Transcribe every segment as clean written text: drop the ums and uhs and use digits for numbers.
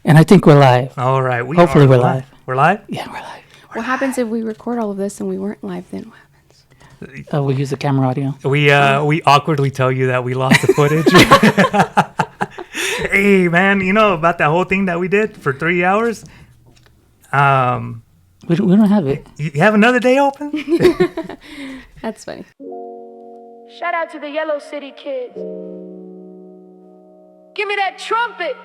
And I think we're live. All right. Hopefully we're live. We're live? Yeah, we're live. What happens if we record all of this and we weren't live then? What happens? We use the camera audio. We awkwardly tell you that we lost the footage. Hey, man, you know about that whole thing that we did for 3 hours? We don't have it. You have another day open? That's funny. Shout out to the Yellow City kids. Give me that trumpet.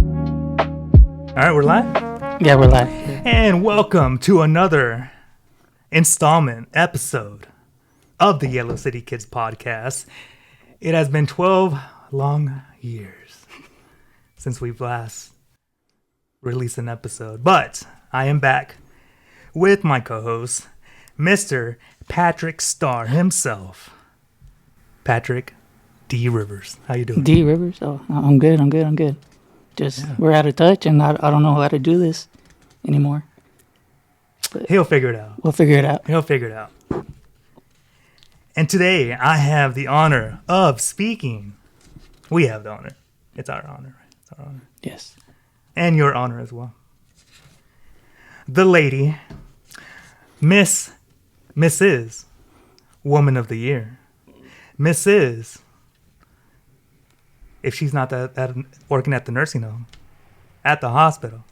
All right, we're live? Yeah, we're live. And welcome to another installment episode of the Yellow City Kids podcast. It has been 12 long years since we've last released an episode. But I am back with my co-host, Mr. Patrick Starr himself. Patrick D. Rivers. How you doing? D. Rivers? Oh, I'm good. Just, we're out of touch, and I don't know how to do this anymore. But He'll figure it out. we'll figure it out. He'll figure it out. And today, I have the honor of speaking. We have the honor. It's our honor, right? It's our honor. Yes. And your honor as well. The lady, Mrs. Woman of the Year. Mrs. If she's not working at the nursing home, at the hospital,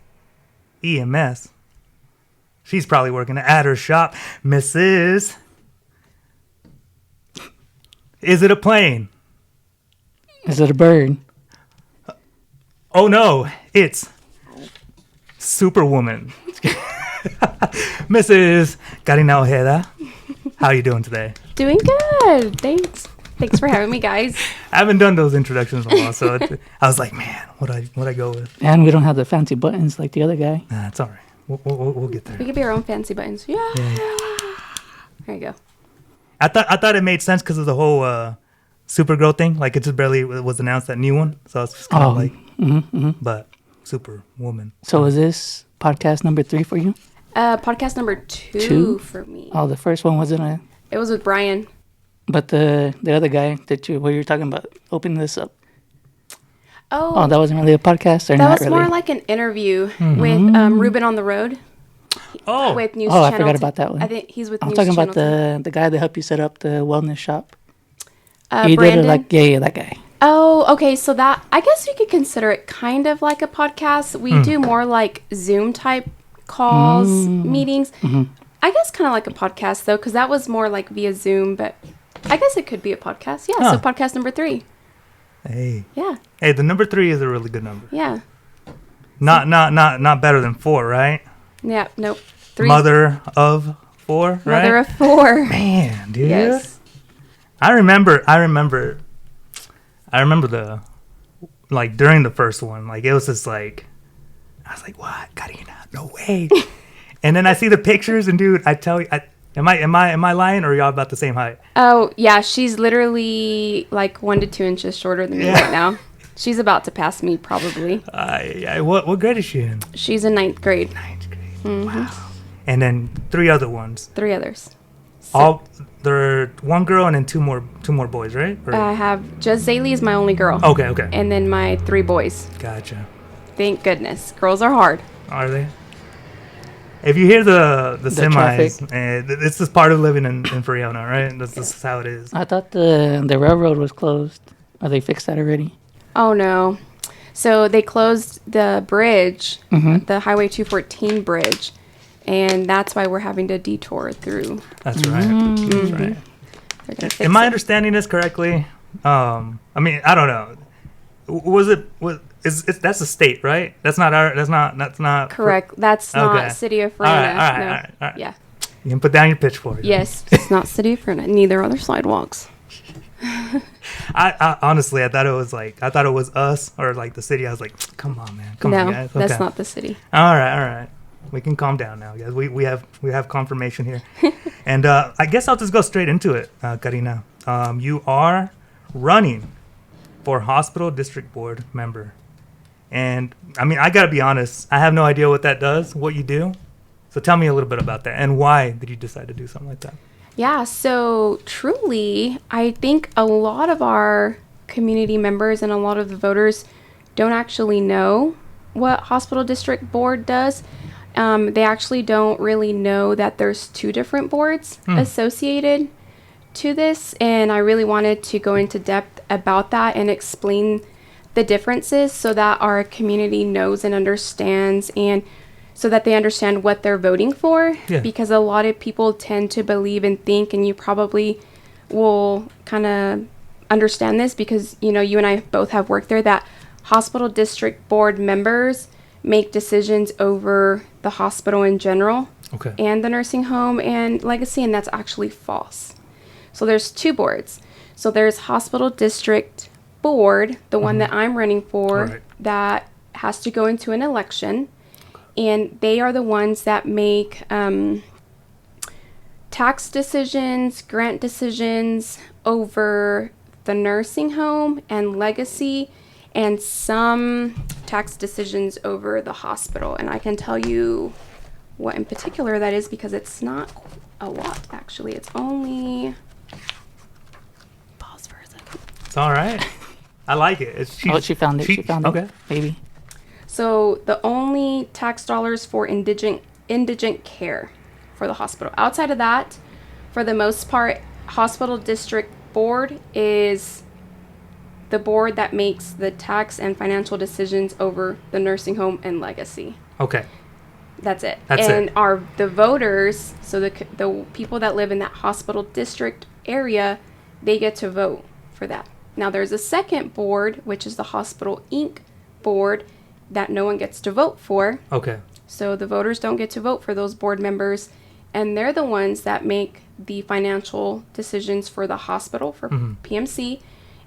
EMS, she's probably working at her shop. Mrs. Is it a plane? Is it a bird? Oh no, it's Superwoman. Mrs. Karina Ojeda. How are you doing today? Doing good. Thanks for having me, guys. I haven't done those introductions in a while, so I was like, man, what I go with? And we don't have the fancy buttons like the other guy. Nah, it's all right. We'll get there. We could be our own fancy buttons. Yeah. There you go. I thought it made sense because of the whole Supergirl thing. Like, it just barely was announced, that new one. So I was just kind of like, but Superwoman. So is this podcast number 3 for you? Podcast number 2 for me. Oh, the first one wasn't It was with Brian. but the other guy what you were talking about, opening this up. Oh, That wasn't really a podcast, or that not was really? more like an interview with Ruben on the Road. Oh, With News I Channel. forgot about that one. I think he's with I'm News talking Channel. about the guy that helped you set up the wellness shop. Brandon. Did it like that guy. Oh, okay. So that, I guess you could consider it kind of like a podcast. We do more like Zoom type calls, meetings. I guess kind of like a podcast though, because that was more like via Zoom, but I guess it could be a podcast. Yeah. So podcast number 3. hey, Yeah. the number 3 is a really good number. Yeah. Not better than 4, right? Yeah. Nope. 3. Mother of 4, right? Mother of 4. Man, dude. Yes. I remember the, like, during the first one, like, it was just like, I was like, what? Karina, no way. And then I see the pictures, and dude, I tell you, am I lying, or are y'all about the same height? Oh yeah, she's literally like 1 to 2 inches shorter than me right now. She's about to pass me probably. What grade is she in? She's in 9th grade. 9th grade. Wow. And then 3 other ones. 3 others. There 1 girl and then two more boys, right? Or- I have just Zaylee is my only girl. Okay. And then my 3 boys. Gotcha. Thank goodness. Girls are hard. Are they? If you hear the semis, this is part of living in Friona, right? This is how it is. I thought the railroad was closed. Or they fixed that already? Oh no. So they closed the bridge, the Highway 214 bridge, and that's why we're having to detour through. That's right. That's right. They're gonna fix Am I it. understanding this correctly? I mean, I don't know. That's a state, right? That's not Correct. That's Okay. not City of All Friona. right, No. all right. Yeah. You can put down your pitchfork. Yes. It's not City of Friona. Neither are there sidewalks. I honestly, I thought it was us or like the city. I was like, come on, man. Come on, No, guys. that's Okay. not the city. All right. We can calm down now, guys. We have confirmation here, and I guess I'll just go straight into it, Karina. You are running for hospital district board member, and I mean, I gotta be honest. I have no idea what that does, what you do. So tell me a little bit about that, and why did you decide to do something like that? Yeah, so truly, I think a lot of our community members and a lot of the voters don't actually know what hospital district board does. They actually don't really know that there's two different boards associated to this, and I really wanted to go into depth about that and explain the differences so that our community knows and understands, and so that they understand what they're voting for. Yeah. Because a lot of people tend to believe and think, and you probably will kind of understand this because, you know, you and I both have worked there, that hospital district board members make decisions over the hospital in general Okay. and the nursing home and Legacy, and that's actually false. So there's two boards. So there's hospital district board, the one that I'm running for, Right. that has to go into an election, and they are the ones that make tax decisions, grant decisions over the nursing home and Legacy, and some tax decisions over the hospital. And I can tell you what in particular that is because it's not a lot, actually. It's only... Pause for a second. It's all right. I like it. It's, She found it. She found okay. it. Baby. So the only tax dollars for indigent care for the hospital. Outside of that, for the most part, hospital district board is the board that makes the tax and financial decisions over the nursing home and Legacy. Okay. That's it. That's and it. The voters, so the people that live in that hospital district area, they get to vote for that. Now there's a second board, which is the Hospital Inc. board, that no one gets to vote for. Okay. So the voters don't get to vote for those board members, and they're the ones that make the financial decisions for the hospital, for PMC,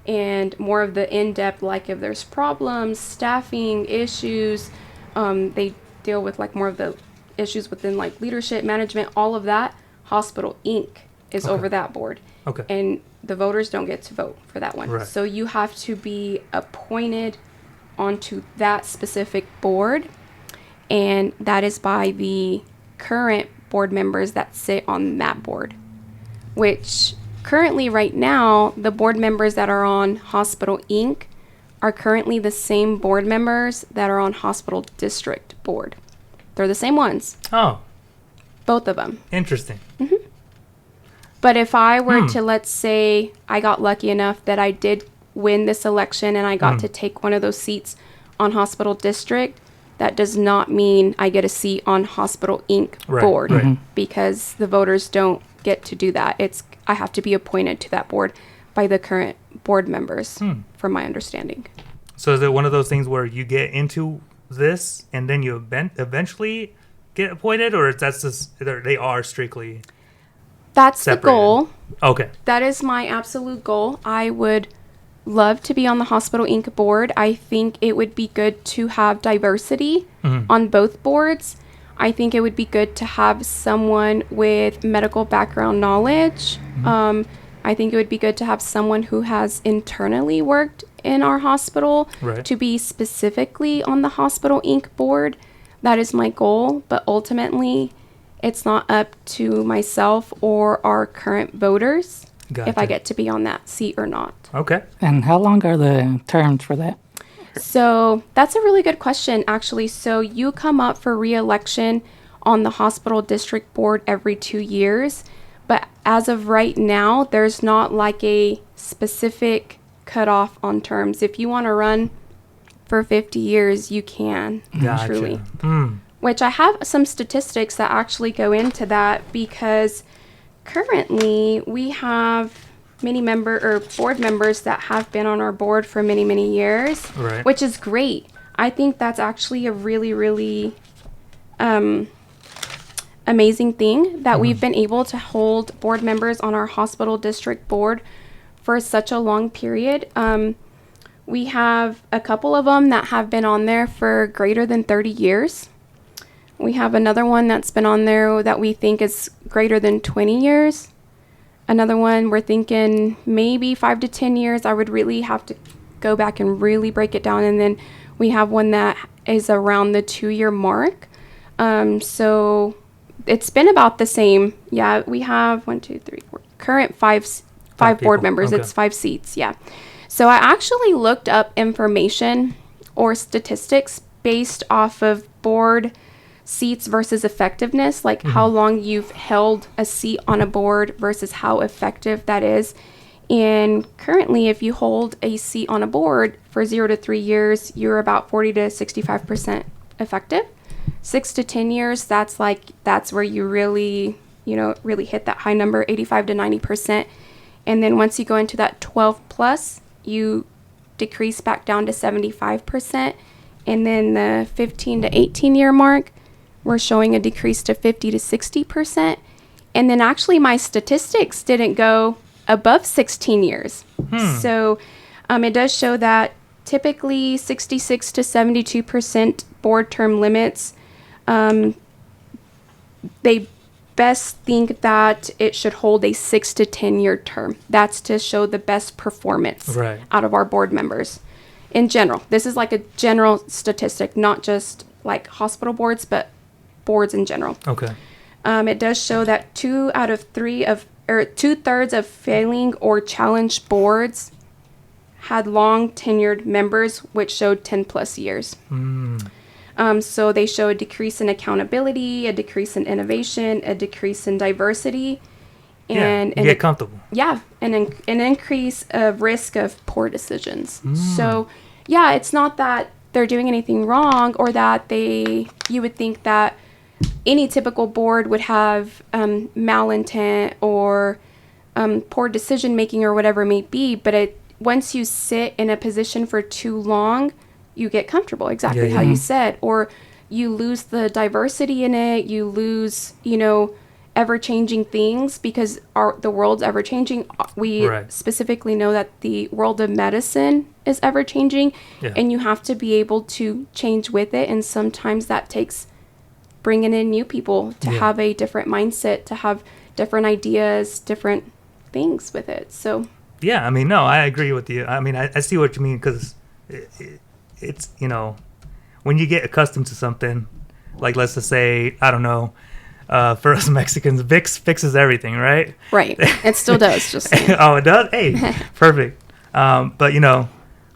and more of the in-depth, like if there's problems, staffing issues, they deal with like more of the issues within like leadership, management, all of that. Hospital Inc. is over that board. Okay. And the voters don't get to vote for that one. Right. So you have to be appointed onto that specific board, and that is by the current board members that sit on that board, which currently right now the board members that are on Hospital Inc. are currently the same board members that are on Hospital District board. They're the same ones, Oh, both of them. interesting. But if I were to, let's say I got lucky enough that I did win this election and I got to take one of those seats on Hospital District, that does not mean I get a seat on Hospital Inc. Right, board, right. because the voters don't get to do that. I have to be appointed to that board by the current board members, from my understanding. So is it one of those things where you get into this and then you eventually get appointed, or that's just they are strictly That's separated? the goal. Okay. That is my absolute goal. I would love to be on the Hospital Inc. board. I think it would be good to have diversity on both boards. I think it would be good to have someone with medical background knowledge. I think it would be good to have someone who has internally worked in our hospital Right. to be specifically on the Hospital Inc. board. That is my goal, but ultimately it's not up to myself or our current voters if I Gotcha. get to be on that seat or not. Okay. And how long are the terms for that? So that's a really good question, actually. So you come up for re-election on the hospital district board every 2 years. But as of right now, there's not like a specific cutoff on terms. If you want to run for 50 years, you can, Gotcha. truly. Which I have some statistics that actually go into that, because currently we have many board members that have been on our board for many, many years, Right. which is great. I think that's actually a really, really amazing thing that we've been able to hold board members on our hospital district board for such a long period. We have a couple of them that have been on there for greater than 30 years. We have another one that's been on there that we think is greater than 20 years. Another one we're thinking maybe 5 to 10 years. I would really have to go back and really break it down. And then we have one that is around the 2-year mark. So it's been about the same. Yeah, we have 1, 2, 3, 4. Current five board people. members. Okay. It's 5 seats. Yeah. So I actually looked up information or statistics based off of board seats versus effectiveness, like how long you've held a seat on a board versus how effective that is. And currently, if you hold a seat on a board for 0 to 3 years, you're about 40 to 65% effective. 6 to 10 years, that's where you really hit that high number, 85 to 90%. And then once you go into that 12 plus, you decrease back down to 75%. And then the 15 to 18 year mark, we're showing a decrease to 50 to 60%. And then actually my statistics didn't go above 16 years. So it does show that typically 66 to 72% board term limits, they best think that it should hold a 6 to 10 year term. That's to show the best performance out of our board members in general. This is like a general statistic, not just like hospital boards, but boards in general. Okay. It does show that 2/3 of failing or challenged boards had long tenured members, which showed 10 plus years. So they show a decrease in accountability, a decrease in innovation, a decrease in diversity, and you get comfortable. Yeah, and an increase of risk of poor decisions. So, yeah, it's not that they're doing anything wrong or that you would think that any typical board would have malintent or poor decision making or whatever it may be, but once you sit in a position for too long, you get comfortable, exactly how you said, or you lose the diversity in it, you lose, ever-changing things because the world's ever-changing. We specifically know that the world of medicine is ever-changing, and you have to be able to change with it, and sometimes that takes bringing in new people to have a different mindset, to have different ideas, different things with it. So yeah, I mean, no, I agree with you. I mean, I see what you mean, because it's, when you get accustomed to something, like let's just say, I don't know, for us Mexicans, Vicks fixes everything, right? Right. It still does. Just saying. Oh, it does? Hey, perfect. But,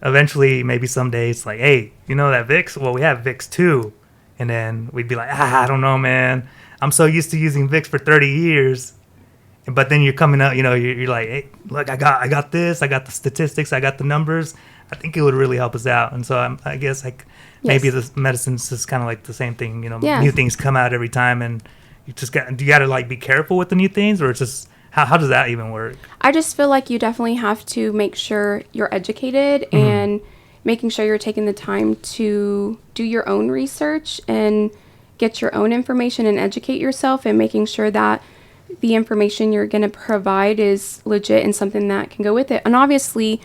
eventually maybe someday it's like, hey, that Vicks? Well, we have Vicks too. And then we'd be like, I don't know, man. I'm so used to using Vicks for 30 years. But then you're coming out, you're like, hey, look, I got this. I got the statistics. I got the numbers. I think it would really help us out. And so I guess maybe the medicine's just kind of like the same thing. New things come out every time, and you got to like be careful with the new things, or it's just how does that even work? I just feel like you definitely have to make sure you're educated and making sure you're taking the time to do your own research and get your own information and educate yourself, and making sure that the information you're going to provide is legit and something that can go with it. And obviously,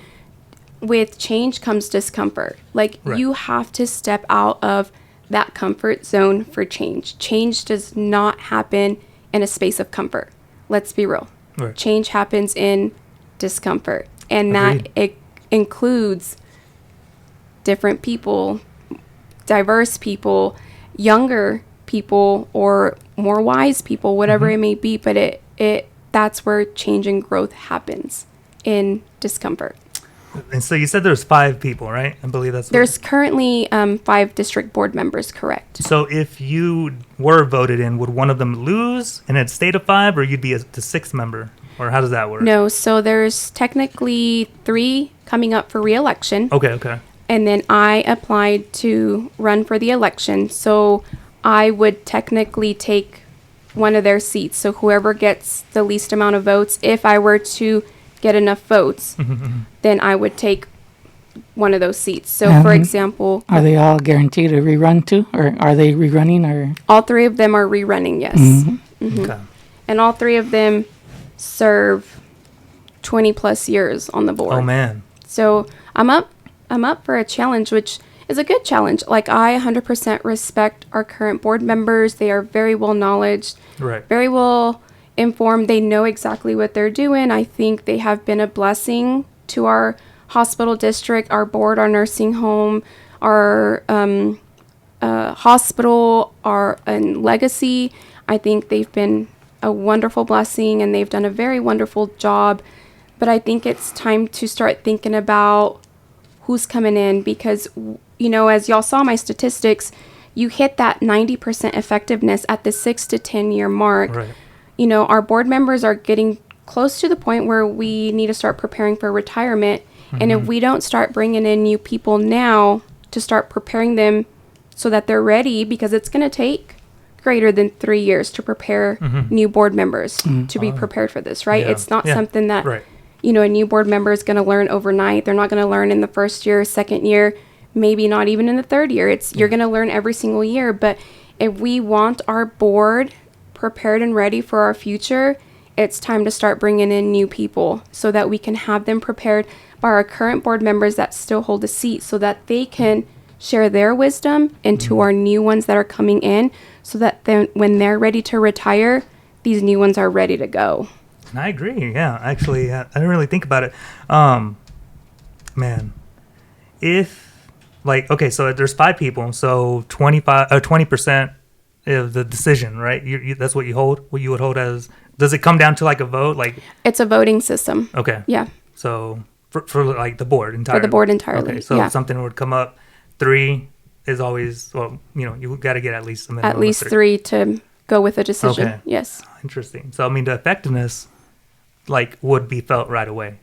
with change comes discomfort. Like, you have to step out of that comfort zone for change. Change does not happen in a space of comfort. Let's be real. Change happens in discomfort. And that it includes different people, diverse people, younger people, or more wise people, whatever it may be. But that's where change and growth happens, in discomfort. And so you said there's 5 people, right? I believe there's currently 5 district board members, correct? So if you were voted in, would one of them lose and it stay to 5, or you'd be the 6th member? Or how does that work? No, so there's technically 3 coming up for re-election. Okay. And then I applied to run for the election. So I would technically take one of their seats. So whoever gets the least amount of votes, if I were to get enough votes, then I would take one of those seats. So, for example... Are they all guaranteed to rerun too? Or are they rerunning? Or all 3 of them are rerunning, yes. Okay. And all 3 of them serve 20 plus years on the board. Oh, man. So I'm up for a challenge, which is a good challenge. Like, I 100% respect our current board members. They are very well knowledged, very well informed. They know exactly what they're doing. I think they have been a blessing to our hospital district, our board, our nursing home, our hospital, our legacy. I think they've been a wonderful blessing and they've done a very wonderful job. But I think it's time to start thinking about who's coming in because, you know, as y'all saw my statistics, you hit that 90% effectiveness at the 6 to 10 year mark. Right. You know, our board members are getting close to the point where we need to start preparing for retirement. And if we don't start bringing in new people now to start preparing them so that they're ready, because it's going to take greater than 3 years to prepare new board members to be prepared for this, right? Yeah. It's not Yeah. something that, Right. you know, a new board member is going to learn overnight. They're not going to learn in the first year, second year, maybe not even in the third year. You're going to learn every single year. But if we want our board prepared and ready for our future, it's time to start bringing in new people so that we can have them prepared by our current board members that still hold a seat so that they can share their wisdom into our new ones that are coming in so that then when they're ready to retire, these new ones are ready to go. And I agree. Yeah, actually, I didn't really think about it. Man, if like okay, so there's 5 people, so 20% of the decision, right? You that's what you hold. What you would hold as. Does it come down to like a vote? Like It's a voting system. okay, Yeah. so for like the board entirely. For the board entirely. Okay, so yeah. if something would come up, 3 is always well, you know, you got to get at least a minimum At least of 3 to go with a decision. Okay. Yes. Interesting. So I mean, the effectiveness, like, would be felt right away.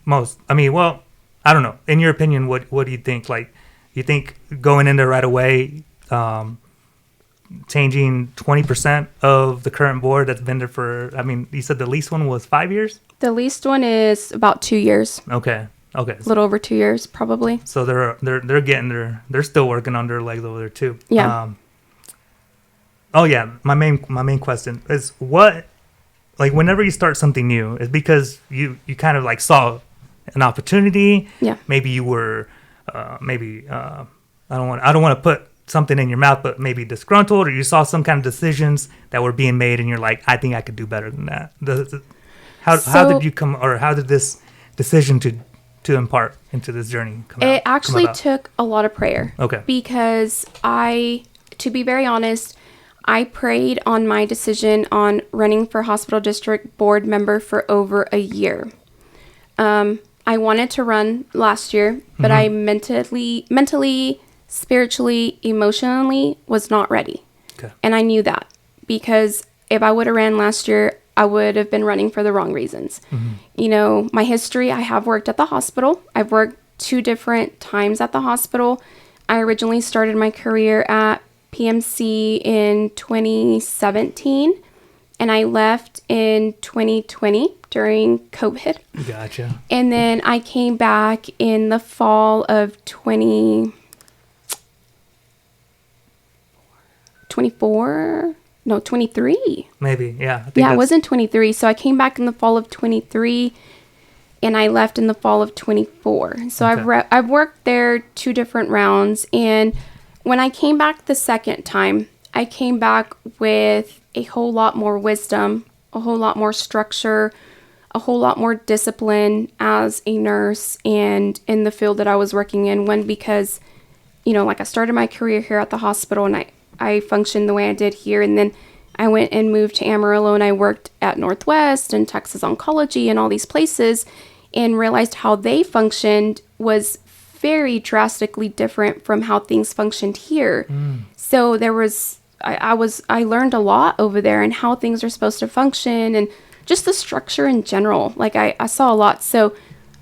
Most. I mean, well, I don't know. In your opinion, what do you think? Like, you think going in there right away, changing 20% of the current board that's been there for? I mean, you said the least one was 5 years. The least one is about 2 years. Okay. Okay. A little over 2 years, probably. So they're getting they're still working on their legs over there too. Yeah. Oh yeah, my main question is what, like, whenever you start something new, is because you kind of like saw an opportunity. Yeah. Maybe you were I don't want to put something in your mouth, but maybe disgruntled, or you saw some kind of decisions that were being made, and you're like, I think I could do better than that. How did you come, or how did this decision to impart into this journey come It come actually about? took a lot of prayer. Okay. Because to be very honest, I prayed on my decision on running for hospital district board member for over a year. I wanted to run last year, but I mentally, spiritually, emotionally was not ready. Okay. And I knew that because if I would have ran last year, I would have been running for the wrong reasons. You know, my history, I have worked at the hospital. I've worked 2 different times at the hospital. I originally started my career at PMC in 2017, and I left in 2020 during COVID. Gotcha. And then I came back in the fall of 23. Maybe, yeah. I think Yeah, it was in 23. So I came back in the fall of 23 and I left in the fall of 24. So Okay. I've worked there 2 different rounds. And when I came back the second time, I came back with a whole lot more wisdom, a whole lot more structure, a whole lot more discipline as a nurse and in the field that I was working in. One, because, you know, like I started my career here at the hospital and I functioned the way I did here. And then I went and moved to Amarillo and I worked at Northwest and Texas Oncology and all these places and realized how they functioned was very drastically different from how things functioned here. So there was, I learned a lot over there and how things are supposed to function and just the structure in general. Like I saw a lot. So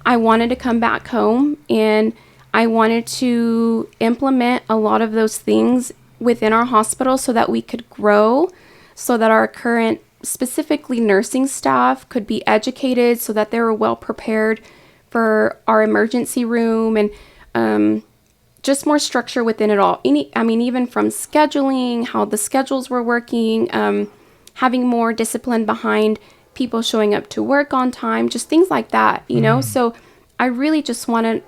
I wanted to come back home and I wanted to implement a lot of those things within our hospital so that we could grow, so that our current, specifically nursing staff, could be educated so that they were well prepared for our emergency room and just more structure within it all. Even from scheduling, how the schedules were working, having more discipline behind people showing up to work on time, just things like that, you know? So I really just wanted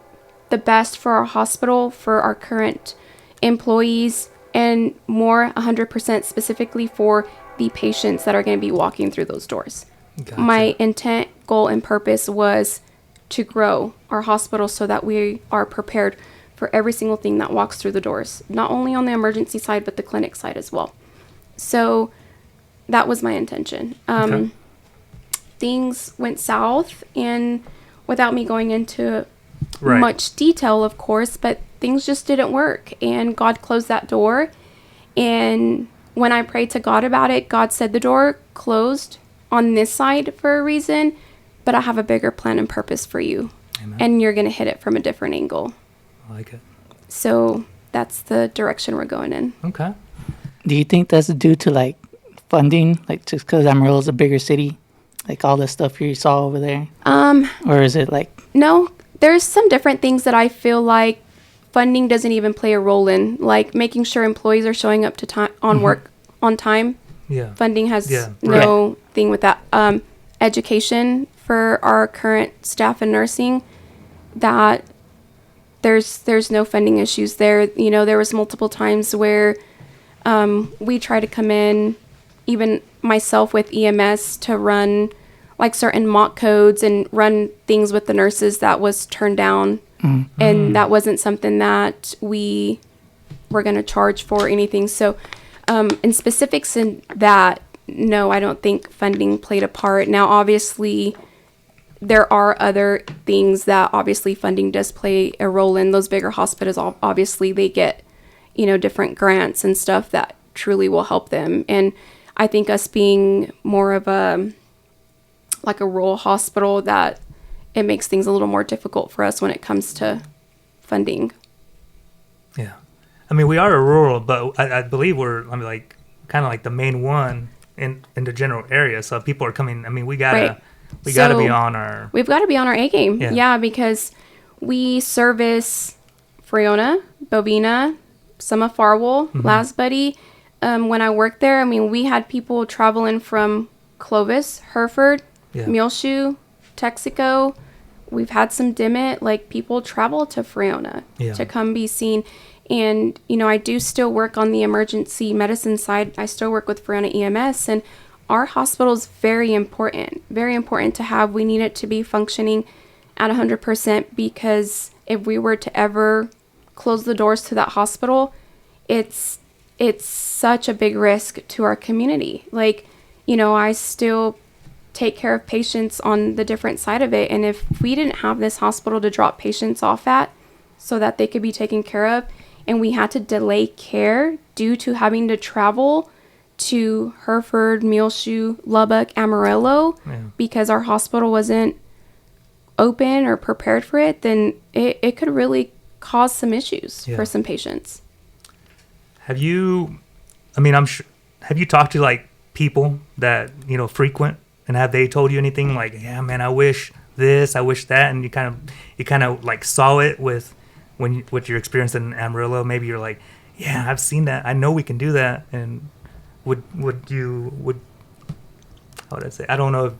the best for our hospital, for our current employees, and more 100% specifically for the patients that are going to be walking through those doors. Gotcha. My intent, goal, and purpose was to grow our hospital so that we are prepared for every single thing that walks through the doors, not only on the emergency side, but the clinic side as well. So that was my intention. Okay. Things went south, and without me going into Right. much detail, of course, but things just didn't work, and God closed that door. And when I prayed to God about it, God said the door closed on this side for a reason, but I have a bigger plan and purpose for you. Amen. And you're going to hit it from a different angle. I like it. So that's the direction we're going in. Okay. Do you think that's due to like funding, like just because Amarillo is a bigger city, like all the stuff you saw over there, or is it like No, there's some different things that I feel like funding doesn't even play a role in, like making sure employees are showing up to time on work on time. Yeah. Funding has Yeah, no thing with that. Education for our current staff in nursing, that there's no funding issues there. You know, there was multiple times where we try to come in, even myself with EMS, to run like certain mock codes and run things with the nurses that was turned down. And that wasn't something that we were going to charge for or anything. So in specifics in that, no, I don't think funding played a part. Now, obviously, there are other things that obviously funding does play a role in. Those bigger hospitals, obviously, they get, you know, different grants and stuff that truly will help them. And I think us being more of a rural hospital, that it makes things a little more difficult for us when it comes to funding. Yeah. I mean, we are a rural, but I believe we're, I mean, like, kind of like the main one in the general area. So if people are coming, I mean, we gotta Right. we gotta be So, on our. We've got to be on our A game. Yeah. Yeah, because we service Friona, Bovina, some of Farwell, Lasbuddy. When I worked there, I mean, we had people traveling from Clovis, Hereford, Yeah. Muleshoe, Texaco. We've had some Dimmitt, like people travel to Friona Yeah. to come be seen. And, you know, I do still work on the emergency medicine side. I still work with Friona EMS, and our hospital is very important to have. We need it to be functioning at 100%, because if we were to ever close the doors to that hospital, it's such a big risk to our community. Like, you know, I still take care of patients on the different side of it. And if we didn't have this hospital to drop patients off at so that they could be taken care of, and we had to delay care due to having to travel to Hereford, Muleshoe, Lubbock, Amarillo, because our hospital wasn't open or prepared for it, then it could really cause some issues for some patients. Have you, I mean, I'm sure, have you talked to like people that, you know, frequent, and have they told you anything like, yeah, man, I wish this, I wish that, and you kind of like saw it with what your experience in Amarillo? Maybe you're like, yeah, I've seen that, I know we can do that. And would how would I say, I don't know if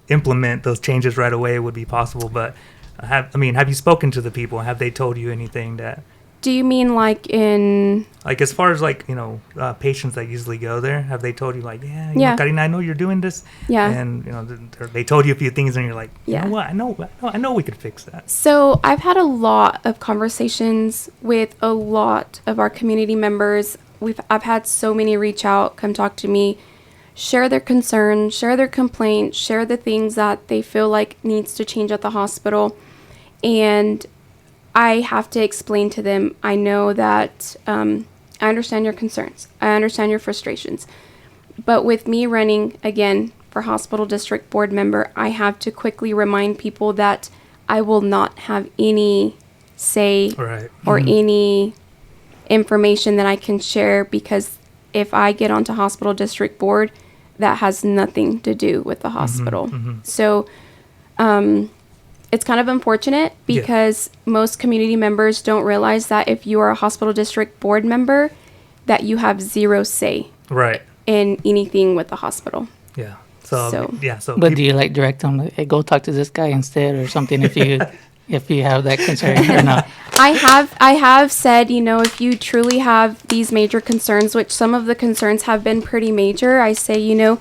implement those changes right away would be possible, but have you spoken to the people? Have they told you anything that, Do you mean like in... like, as far as like, you know, patients that usually go there, have they told you like, yeah, you Yeah. know, Karina, I know you're doing this, Yeah. and you know, they told you a few things, and you're like, you Yeah. know what, I know we could fix that. So I've had a lot of conversations with a lot of our community members. I've had so many reach out, come talk to me, share their concerns, share their complaints, share the things that they feel like needs to change at the hospital. And I have to explain to them, I know that I understand your concerns. I understand your frustrations. But with me running, again, for hospital district board member, I have to quickly remind people that I will not have any say Right. or any information that I can share, because if I get onto hospital district board, that has nothing to do with the hospital. So it's kind of unfortunate, because most community members don't realize that if you are a hospital district board member, that you have zero say Right. in anything with the hospital. Yeah. So yeah. So But do you like direct them, like, hey, go talk to this guy instead or something if you have that concern or not? I have said, you know, if you truly have these major concerns, which some of the concerns have been pretty major, I say, you know,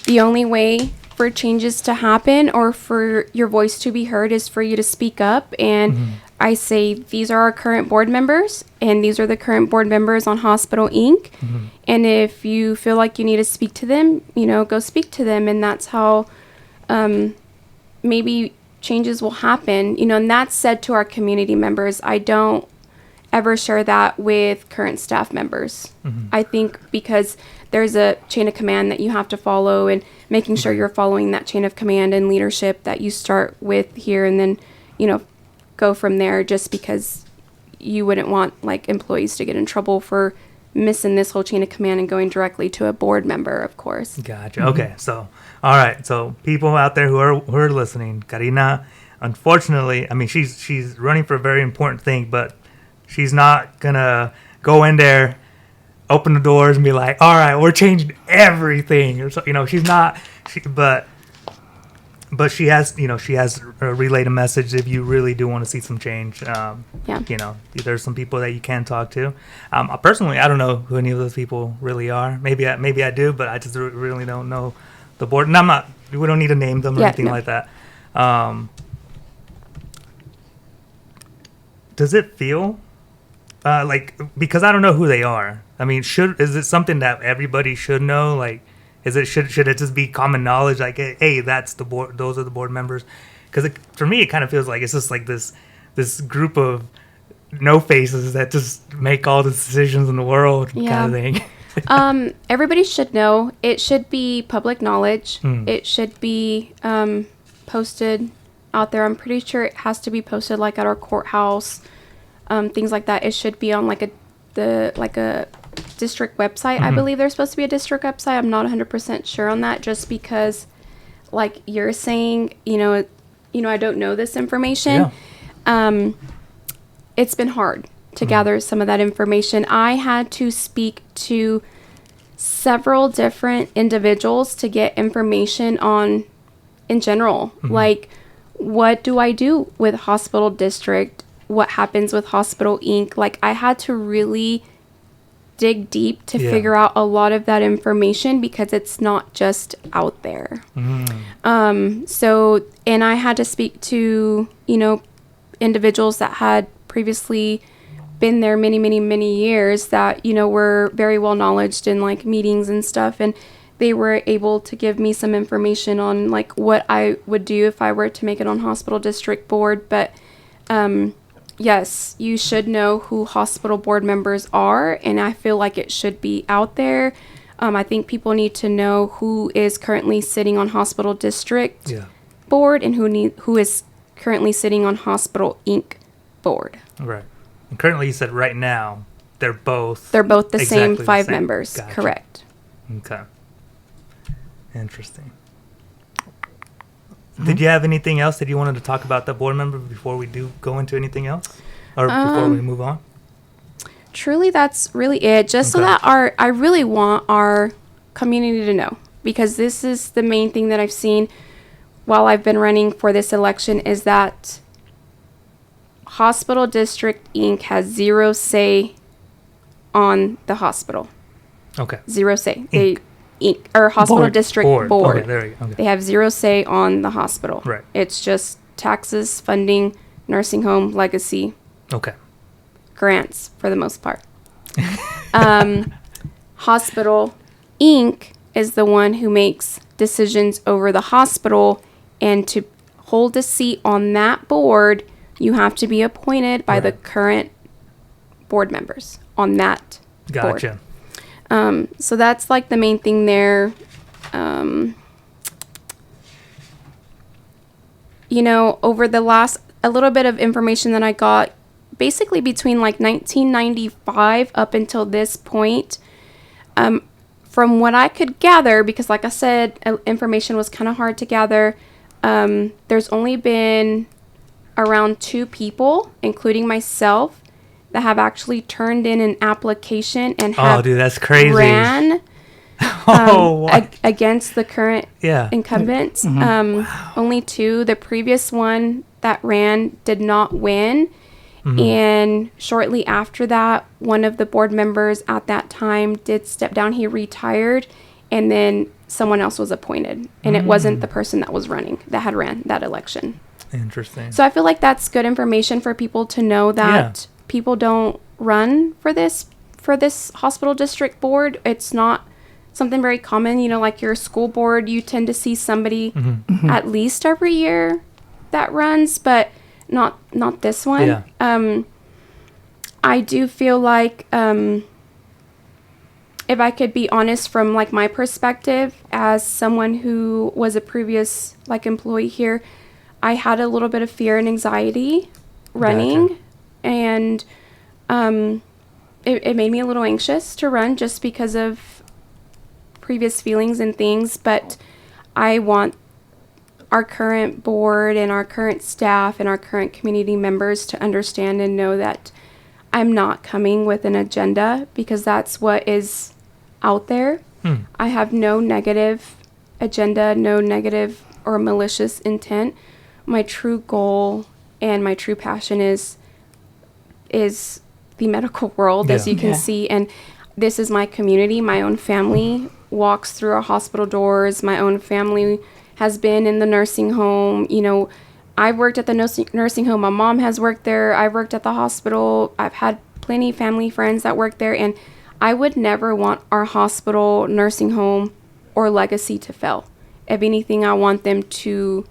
the only way for changes to happen or for your voice to be heard is for you to speak up. And I say, these are our current board members, and these are the current board members on Hospital Inc. And if you feel like you need to speak to them, go speak to them. And that's how maybe changes will happen. And that's said to our community members. I don't ever share that with current staff members. I think because there's a chain of command that you have to follow, and making sure you're following that chain of command and leadership that you start with here, and then, go from there, just because you wouldn't want like employees to get in trouble for missing this whole chain of command and going directly to a board member, of course. Gotcha. Okay. So, all right. So people out there who are listening, Karina, unfortunately, I mean, she's running for a very important thing, but she's not gonna go in there, open the doors, and be like, "All right, we're changing everything." Or so, she's not. But she has relayed a message. If you really do want to see some change, there's some people that you can talk to. Personally, I don't know who any of those people really are. Maybe I do, but I just really don't know the board. And we don't need to name them or anything like that. Does it feel because I don't know who they are? I mean, is it something that everybody should know? Like, should it just be common knowledge? Like, hey, that's the board. Those are the board members. Because for me, it kind of feels like it's just like this group of no faces that just make all the decisions in the world, kind of thing. Everybody should know. It should be public knowledge. It should be posted out there. I'm pretty sure it has to be posted like at our courthouse, things like that. It should be on like a district website. I believe there's supposed to be a district website. I'm not 100% sure on that, just because like you're saying, I don't know this information. It's been hard to gather some of that information. I had to speak to several different individuals to get information on, in general, like, what do I do with hospital district? What happens with Hospital Inc.? Like, I had to really dig deep to figure out a lot of that information, because it's not just out there. And I had to speak to, individuals that had previously been there many, many, many years, that, were very well knowledged in like meetings and stuff. And they were able to give me some information on like what I would do if I were to make it on hospital district board. But, yes, you should know who hospital board members are, and I feel like it should be out there. I think people need to know who is currently sitting on hospital district board, and who is currently sitting on Hospital Inc. board. Right. And currently, you said right now they're both the exactly same the 5 same. members. Gotcha. Correct. Okay. Interesting. Did you have anything else that you wanted to talk about the board member before we do go into anything else, or before we move on? Truly, that's really it. Just so that I really want our community to know, because this is the main thing that I've seen while I've been running for this election, is that Hospital District Inc. has 0 say on the hospital. Okay. 0 say. Or Hospital Board. District Board. Okay, there you go. Okay. They have 0 say on the hospital. Right. It's just taxes, funding, nursing home, legacy, Okay. grants for the most part. Hospital Inc. is the one who makes decisions over the hospital, and to hold a seat on that board, you have to be appointed by the current board members on that board. Gotcha. So that's like the main thing there. Over the last, a little bit of information that I got, basically between like 1995 up until this point, from what I could gather, because like I said, information was kind of hard to gather, there's only been around 2 people, including myself, that have actually turned in an application and have that's crazy. ran against the current incumbents. Only 2. The previous one that ran did not win. And shortly after that, one of the board members at that time did step down. He retired, and then someone else was appointed. And it wasn't the person that was running, that had ran that election. Interesting. So I feel like that's good information for people to know that people don't run for this hospital district board. It's not something very common. You know, like your school board, you tend to see somebody at least every year that runs, but not this one. Yeah. I do feel like if I could be honest from like my perspective as someone who was a previous like employee here, I had a little bit of fear and anxiety running. Gotcha. And it made me a little anxious to run just because of previous feelings and things. But I want our current board and our current staff and our current community members to understand and know that I'm not coming with an agenda, because that's what is out there. I have no negative agenda, no negative or malicious intent. My true goal and my true passion is the medical world, as you can see. And this is my community. My own family walks through our hospital doors. My own family has been in the nursing home. You know, I've worked at the nursing home. My mom has worked there. I've worked at the hospital. I've had plenty of family friends that work there. And I would never want our hospital, nursing home, or legacy to fail. If anything, I want them to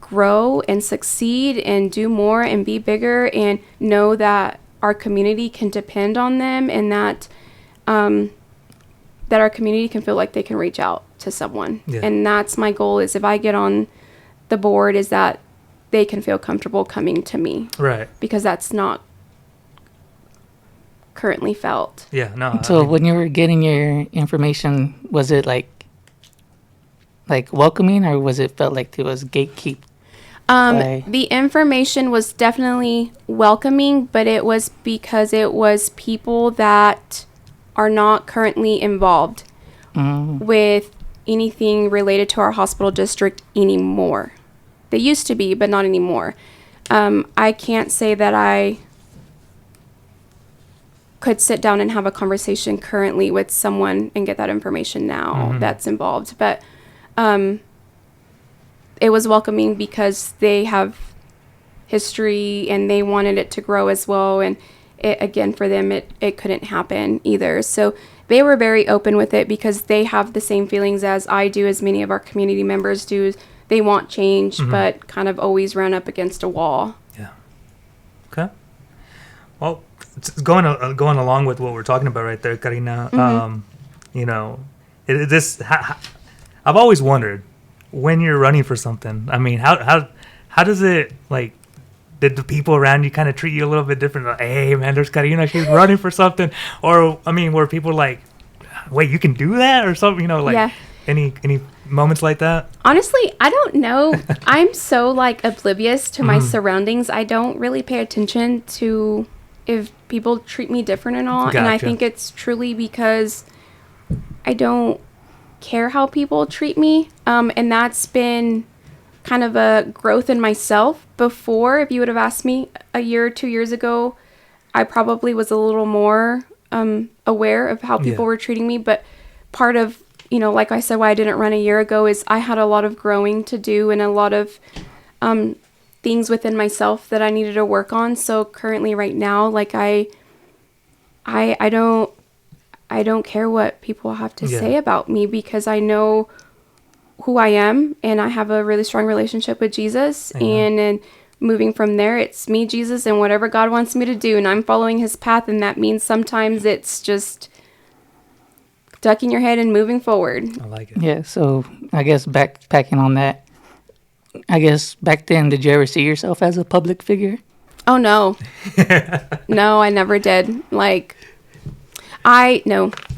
grow and succeed and do more and be bigger, and know that our community can depend on them, and that that our community can feel like they can reach out to someone. And that's my goal, is if I get on the board, is that they can feel comfortable coming to me. Right. Because that's not currently felt. Yeah, no. So when you were getting your information, was it like welcoming, or was it felt like it was gatekeep? The information was definitely welcoming, but it was because it was people that are not currently involved with anything related to our hospital district anymore. They used to be, but not anymore. I can't say that I could sit down and have a conversation currently with someone and get that information now that's involved. But it was welcoming because they have history and they wanted it to grow as well. And it, again, for them, it couldn't happen either. So they were very open with it because they have the same feelings as I do, as many of our community members do. They want change, but kind of always run up against a wall. Yeah. Okay. Well, going along with what we're talking about right there, Karina, you know, I've always wondered, when you're running for something, I mean, how does it, like, did the people around you kind of treat you a little bit different? Like, hey, man, there's Karina, she's running for something. Or, I mean, were people like, wait, you can do that? Or something, you know, like, any moments like that? Honestly, I don't know. I'm so, like, oblivious to my surroundings. I don't really pay attention to if people treat me different and all. Gotcha. And I think it's truly because I don't care how people treat me. And that's been kind of a growth in myself. Before, if you would have asked me a year or 2 years ago, I probably was a little more aware of how people were treating me. But part of, you know, like I said, why I didn't run a year ago is I had a lot of growing to do and a lot of things within myself that I needed to work on. So currently right now, like I don't care what people have to say about me, because I know who I am and I have a really strong relationship with Jesus. And moving from there, it's me, Jesus, and whatever God wants me to do, and I'm following his path. And that means sometimes it's just ducking your head and moving forward. I like it. Yeah, so I guess backpacking on that, I guess back then, did you ever see yourself as a public figure? Oh, no. No, I never did. Like, I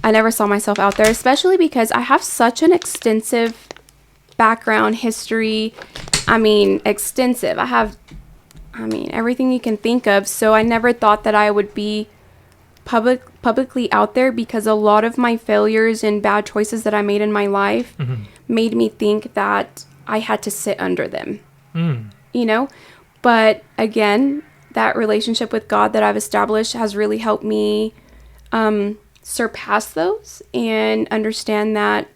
never saw myself out there, especially because I have such an extensive background history. I mean, extensive. I have everything you can think of. So I never thought that I would be publicly out there, because a lot of my failures and bad choices that I made in my life made me think that I had to sit under them, you know? But again, that relationship with God that I've established has really helped me surpass those and understand that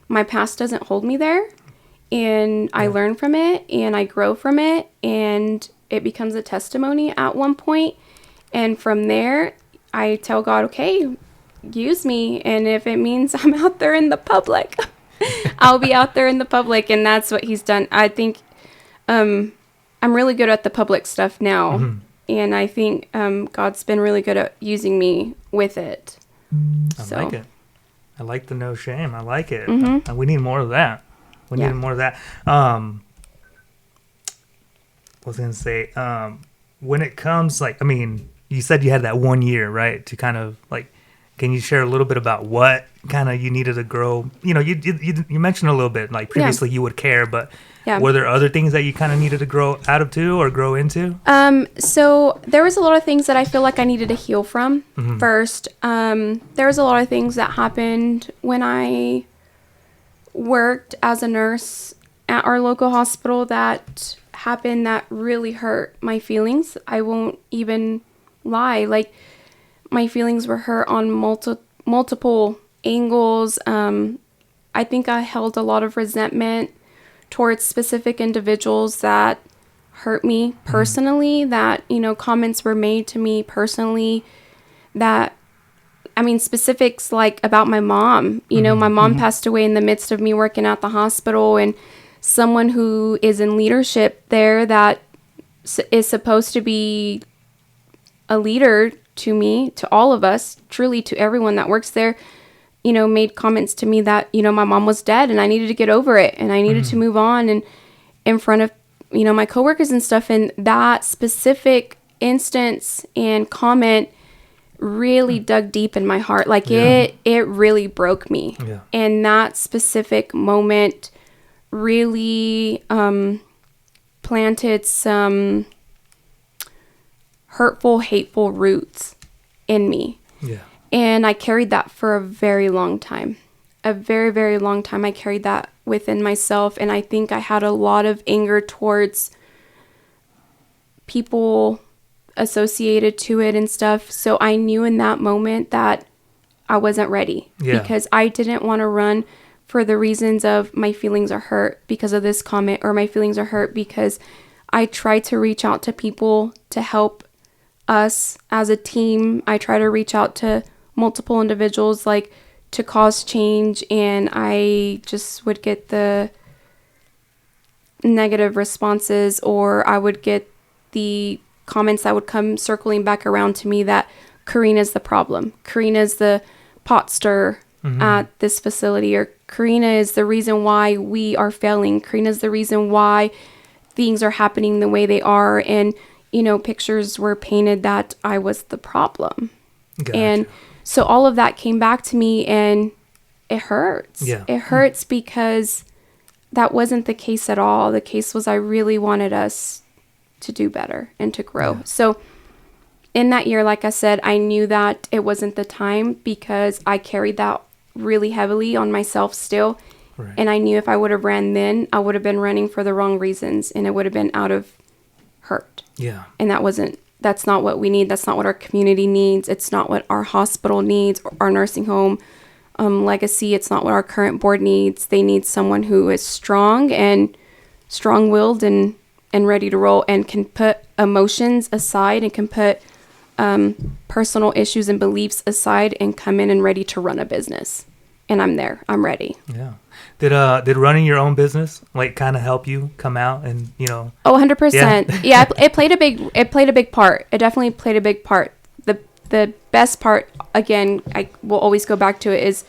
my past doesn't hold me there. and I learn from it, and I grow from it, and it becomes a testimony at one point. And from there, I tell God, okay, use me. And if it means I'm out there in the public, I'll be out there in the public. And that's what he's done. I think I'm really good at the public stuff now. Mm-hmm. And I think God's been really good at using me with it. I like it. I like the no shame. I like it. Mm-hmm. We need more of that. We need more of that. I was going to say, when it comes, like, I mean, you said you had that 1 year, right? To kind of, like, can you share a little bit about what kind of you needed to grow? You know, you mentioned a little bit, like, previously you would care, but were there other things that you kind of needed to grow out of too, or grow into? So there was a lot of things that I feel like I needed to heal from. First. There was a lot of things that happened when I worked as a nurse at our local hospital that happened that really hurt my feelings. I won't even lie. Like, my feelings were hurt on multiple angles. I think I held a lot of resentment towards specific individuals that hurt me personally, that, you know, comments were made to me personally, that, I mean, specifics like about my mom. You know, my mom passed away in the midst of me working at the hospital, and someone who is in leadership there that is supposed to be a leader to me, to all of us, truly to everyone that works there, you know, made comments to me that, you know, my mom was dead and I needed to get over it and I needed to move on, and in front of, you know, my coworkers and stuff. And that specific instance and comment really dug deep in my heart. Like, it really broke me. Yeah. And that specific moment really planted some hurtful, hateful roots in me. Yeah. And I carried that for a very long time. A very, very long time. I carried that within myself. And I think I had a lot of anger towards people associated to it and stuff. So I knew in that moment that I wasn't ready. Yeah. Because I didn't want to run for the reasons of my feelings are hurt because of this comment, or my feelings are hurt because I tried to reach out to people to help us as a team. I try to reach out to multiple individuals, like, to cause change, and I just would get the negative responses, or I would get the comments that would come circling back around to me that Karina's the problem. Karina's the pot stirrer at this facility, or Karina is the reason why we are failing. Karina's the reason why things are happening the way they are. And, you know, pictures were painted that I was the problem. Gotcha. And so all of that came back to me, and it hurts. Yeah. It hurts because that wasn't the case at all. The case was I really wanted us to do better and to grow. Yeah. So in that year, like I said, I knew that it wasn't the time because I carried that really heavily on myself still. Right. And I knew if I would have ran then, I would have been running for the wrong reasons, and it would have been out of hurt. Yeah. And that's not what we need. That's not what our community needs. It's not what our hospital needs, or our nursing home legacy. It's not what our current board needs. They need someone who is strong and strong-willed and ready to roll, and can put emotions aside, and can put personal issues and beliefs aside, and come in and ready to run a business. And I'm there. I'm ready. Yeah. Did running your own business, like, kind of help you come out and, you know? Oh, 100%. Yeah, it played a big part. It definitely played a big part. The best part, again, I will always go back to it, is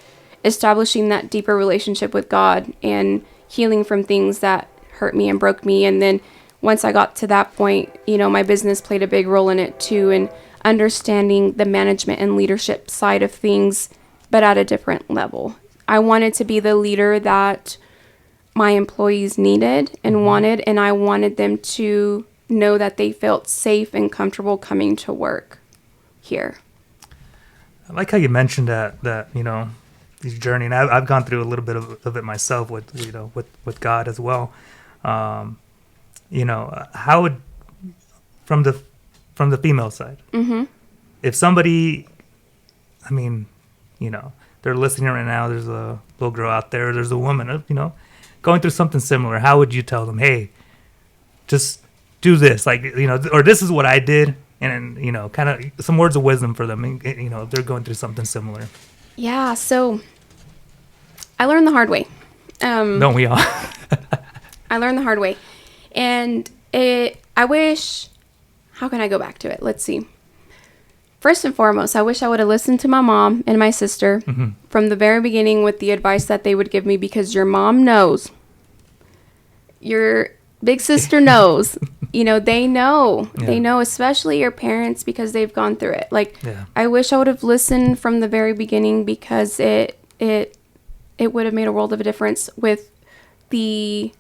establishing that deeper relationship with God and healing from things that hurt me and broke me. And then once I got to that point, you know, my business played a big role in it too, and understanding the management and leadership side of things, but at a different level. I wanted to be the leader that my employees needed and wanted, and I wanted them to know that they felt safe and comfortable coming to work here. I like how you mentioned that you know, this journey, and I've gone through a little bit of it myself with, you know, with God as well. You know, how would, from the female side, if somebody, I mean, you know, they're listening right now, there's a little girl out there, there's a woman, you know, going through something similar, how would you tell them, hey, just do this, like, or this is what I did, and kind of some words of wisdom for them, if they're going through something similar. Yeah, so I learned the hard way. Don't we all? I learned the hard way. And how can I go back to it? Let's see. First and foremost, I wish I would have listened to my mom and my sister from the very beginning with the advice that they would give me, because your mom knows. Your big sister knows. They know. Yeah. They know, especially your parents, because they've gone through it. Like, I wish I would have listened from the very beginning, because it would have made a world of a difference with the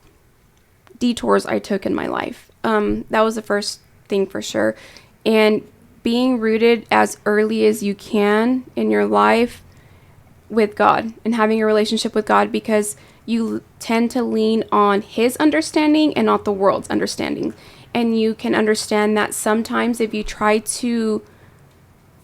detours I took in my life. That was the first thing for sure. And being rooted as early as you can in your life with God and having a relationship with God, because you tend to lean on his understanding and not the world's understanding. And you can understand that sometimes if you try to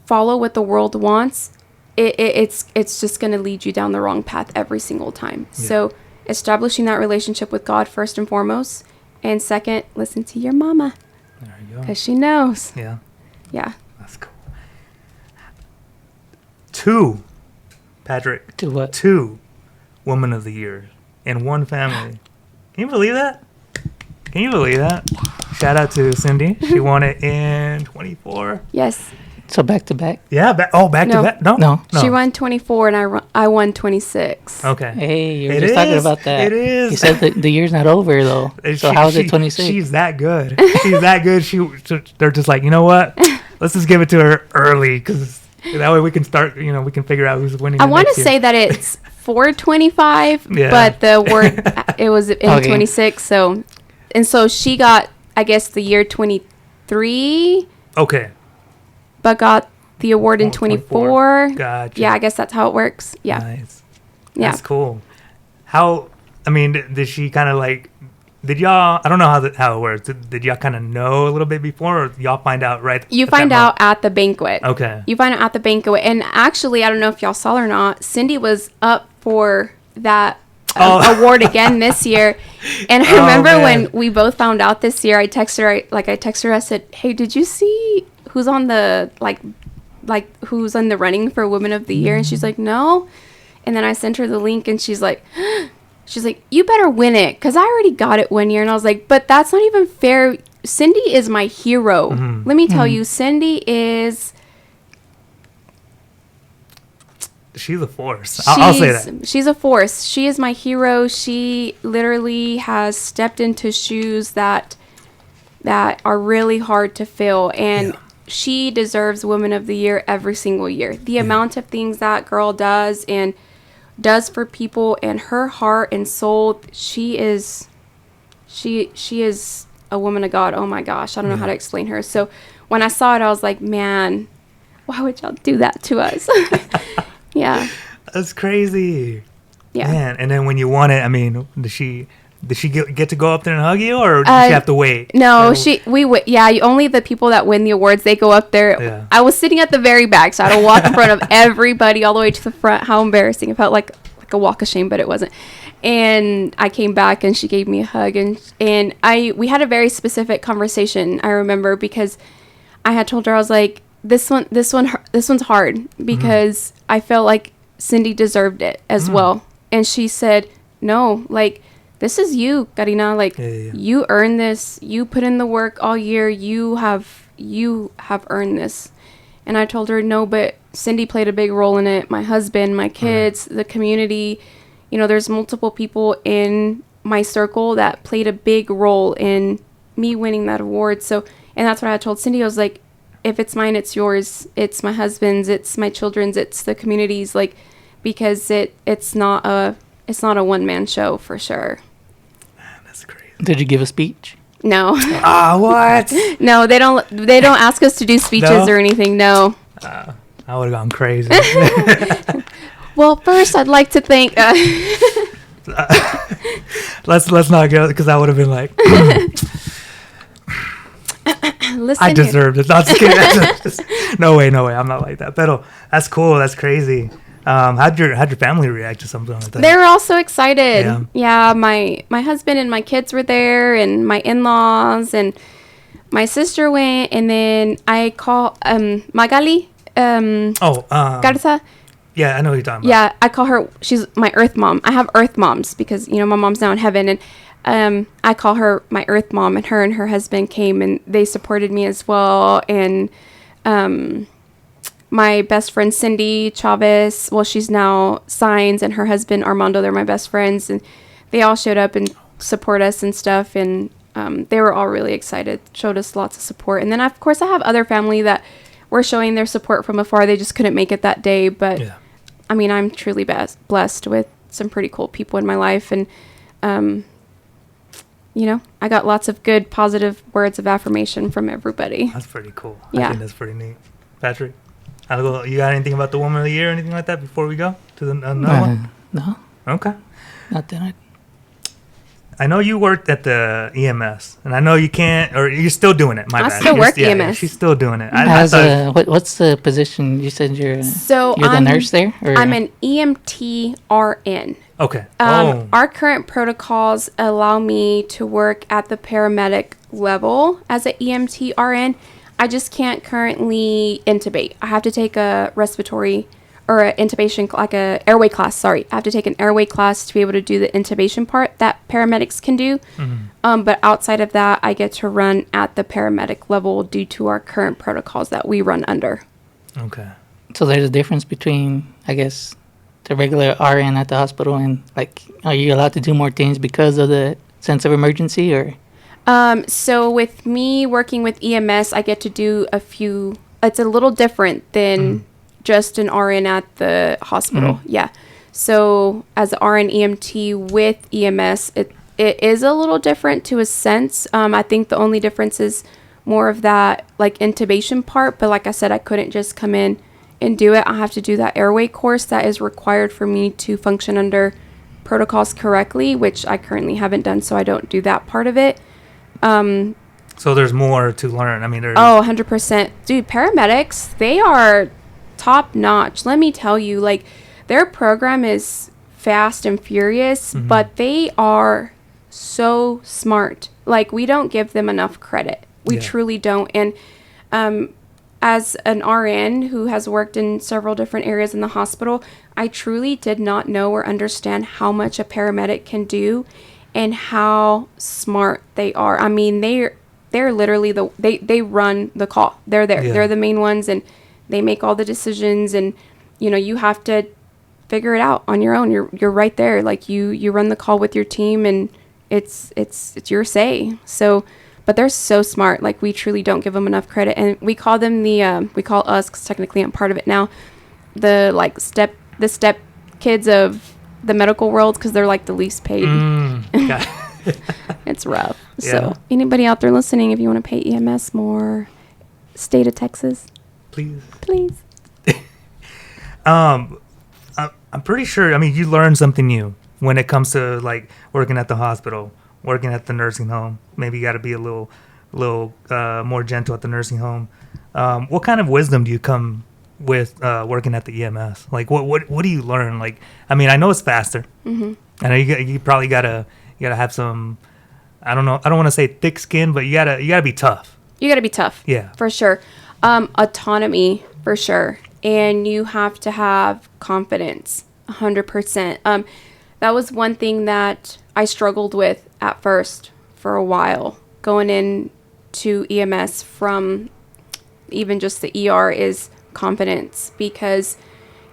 follow what the world wants, it's just going to lead you down the wrong path every single time. Yeah. So establishing that relationship with God first and foremost. And second, listen to your mama. There you go. Because she knows. Yeah. Yeah. That's cool. 2, Patrick. 2 what? 2 Woman of the Year in one family. Can you believe that? Can you believe that? Shout out to Cindy. She won it in 24. Yes. So back to back? Yeah. Back to back? No. She won 24 and I won 26. Okay. Hey, you were just talking about that. It is. You said the year's not over, though. So how is it 26? She's that good. She's that good. They're just like, you know what? Let's just give it to her early, because that way we can start, we can figure out who's winning. I want to say that it's 425, but the word, it was in 26. So she got, I guess, the year 23. Okay. But got the award in 24. Gotcha. Yeah, I guess that's how it works. Yeah. Nice. Yeah. That's cool. Did she kind of like, did y'all, I don't know how it works. Did y'all kind of know a little bit before, or y'all find out right? You find out at the banquet. Okay. You find out at the banquet. And actually, I don't know if y'all saw it or not, Cindy was up for that award again this year. And I remember when we both found out this year, I texted her, I said, hey, did you see who's on the who's on the running for Woman of the Year? And she's like, no. And then I sent her the link, and she's like, you better win it, because I already got it one year. And I was like, but that's not even fair. Cindy is my hero. Let me tell you, Cindy is, she's a force. I'll say that. She's a force. She is my hero. She literally has stepped into shoes that are really hard to fill. And she deserves Woman of the Year every single year. The amount of things that girl does for people, and her heart and soul, she is a woman of God. Oh my gosh, I don't know how to explain her. So when I saw it, I was like, man, why would y'all do that to us? Yeah. That's crazy. Yeah. Man, and then when you won it, did she get to go up there and hug you, or did she have to wait? No, only the people that win the awards, they go up there. Yeah. I was sitting at the very back, so I had to walk in front of everybody all the way to the front. How embarrassing. It felt like a walk of shame, but it wasn't. And I came back, and she gave me a hug, and we had a very specific conversation, I remember, because I had told her, I was like, this one's hard, because I felt like Cindy deserved it as well. And she said, no, like, this is you, Karina. Like, you earned this. You put in the work all year. You have earned this. And I told her, no, but Cindy played a big role in it. My husband, my kids, the community. There's multiple people in my circle that played a big role in me winning that award. So, and that's what I told Cindy. I was like, if it's mine, it's yours. It's my husband's. It's my children's. It's the community's. Like, because it's not a one-man show for sure. That's crazy. Did you give a speech? No. What? No, they don't ask us to do speeches or anything. No. I would have gone crazy. Well, first I'd like to thank. Let's not go, because I would have been like, listen, I deserved it. Not just kidding. No way. I'm not like that. But that's cool. That's crazy. How'd your family react to something like that? They were all so excited. Yeah, my husband and my kids were there, and my in-laws, and my sister went, and then I call Magali Garza. Yeah, I know what you're talking about. Yeah, I call her, she's my earth mom. I have earth moms because, my mom's now in heaven, and I call her my earth mom, and her husband came, and they supported me as well. And my best friend Cindy Chavez, well, she's now Signs, and her husband Armando, they're my best friends, and they all showed up and support us and stuff, and they were all really excited, showed us lots of support. And then, of course, I have other family that were showing their support from afar. They just couldn't make it that day, but I mean, I'm truly blessed with some pretty cool people in my life, and I got lots of good, positive words of affirmation from everybody. That's pretty cool. Yeah. I think that's pretty neat. Patrick, you got anything about the Woman of the Year or anything like that before we go to the another one? No. Okay. Not that I know you worked at the EMS, and I know you can't, or you're still doing it. My bad. I still work EMS. Yeah, she's still doing it. What's the position? You said you're the nurse there? Or? I'm an EMT RN. Okay. Our current protocols allow me to work at the paramedic level as an EMT RN. I just can't currently intubate. I have to take a respiratory or an intubation, like a airway class. Sorry, I have to take an airway class to be able to do the intubation part that paramedics can do. But outside of that, I get to run at the paramedic level due to our current protocols that we run under. Okay. So there's a difference between, I guess, the regular RN at the hospital and, like, are you allowed to do more things because of the sense of emergency, or? So with me working with EMS, I get to do a few. It's a little different than just an RN at the hospital. Yeah. So as an RN EMT with EMS, it is a little different to a sense. I think the only difference is more of that, like, intubation part. But like I said, I couldn't just come in and do it. I have to do that airway course that is required for me to function under protocols correctly, which I currently haven't done, so I don't do that part of it. So there's more to learn. I mean, 100%. Dude, paramedics, they are top notch. Let me tell you, like, their program is fast and furious, but they are so smart. Like, we don't give them enough credit. We truly don't. And as an RN who has worked in several different areas in the hospital, I truly did not know or understand how much a paramedic can do and how smart they are. I mean, they're literally they run the call. They're there. They're the main ones, and they make all the decisions, and you have to figure it out on your own. You're right there. Like, you run the call with your team, and it's your say. So, but they're so smart. Like, we truly don't give them enough credit, and we call them we call us, because technically I'm part of it now, the step kids of the medical world, because they're like the least paid. It's rough. Yeah. So anybody out there listening, if you want to pay EMS more, state of Texas, please. I'm pretty sure, I mean, you learn something new when it comes to, like, working at the hospital, working at the nursing home. Maybe you got to be a little more gentle at the nursing home. What kind of wisdom do you come with working at the EMS? Like, what do you learn? Like, I mean, I know it's faster. I know you probably gotta have some, I don't know, I don't want to say thick skin, but you gotta be tough. You gotta be tough. Yeah, for sure. Autonomy, for sure, and you have to have confidence, 100%. That was one thing that I struggled with at first for a while, going in to EMS from even just the ER, is confidence, because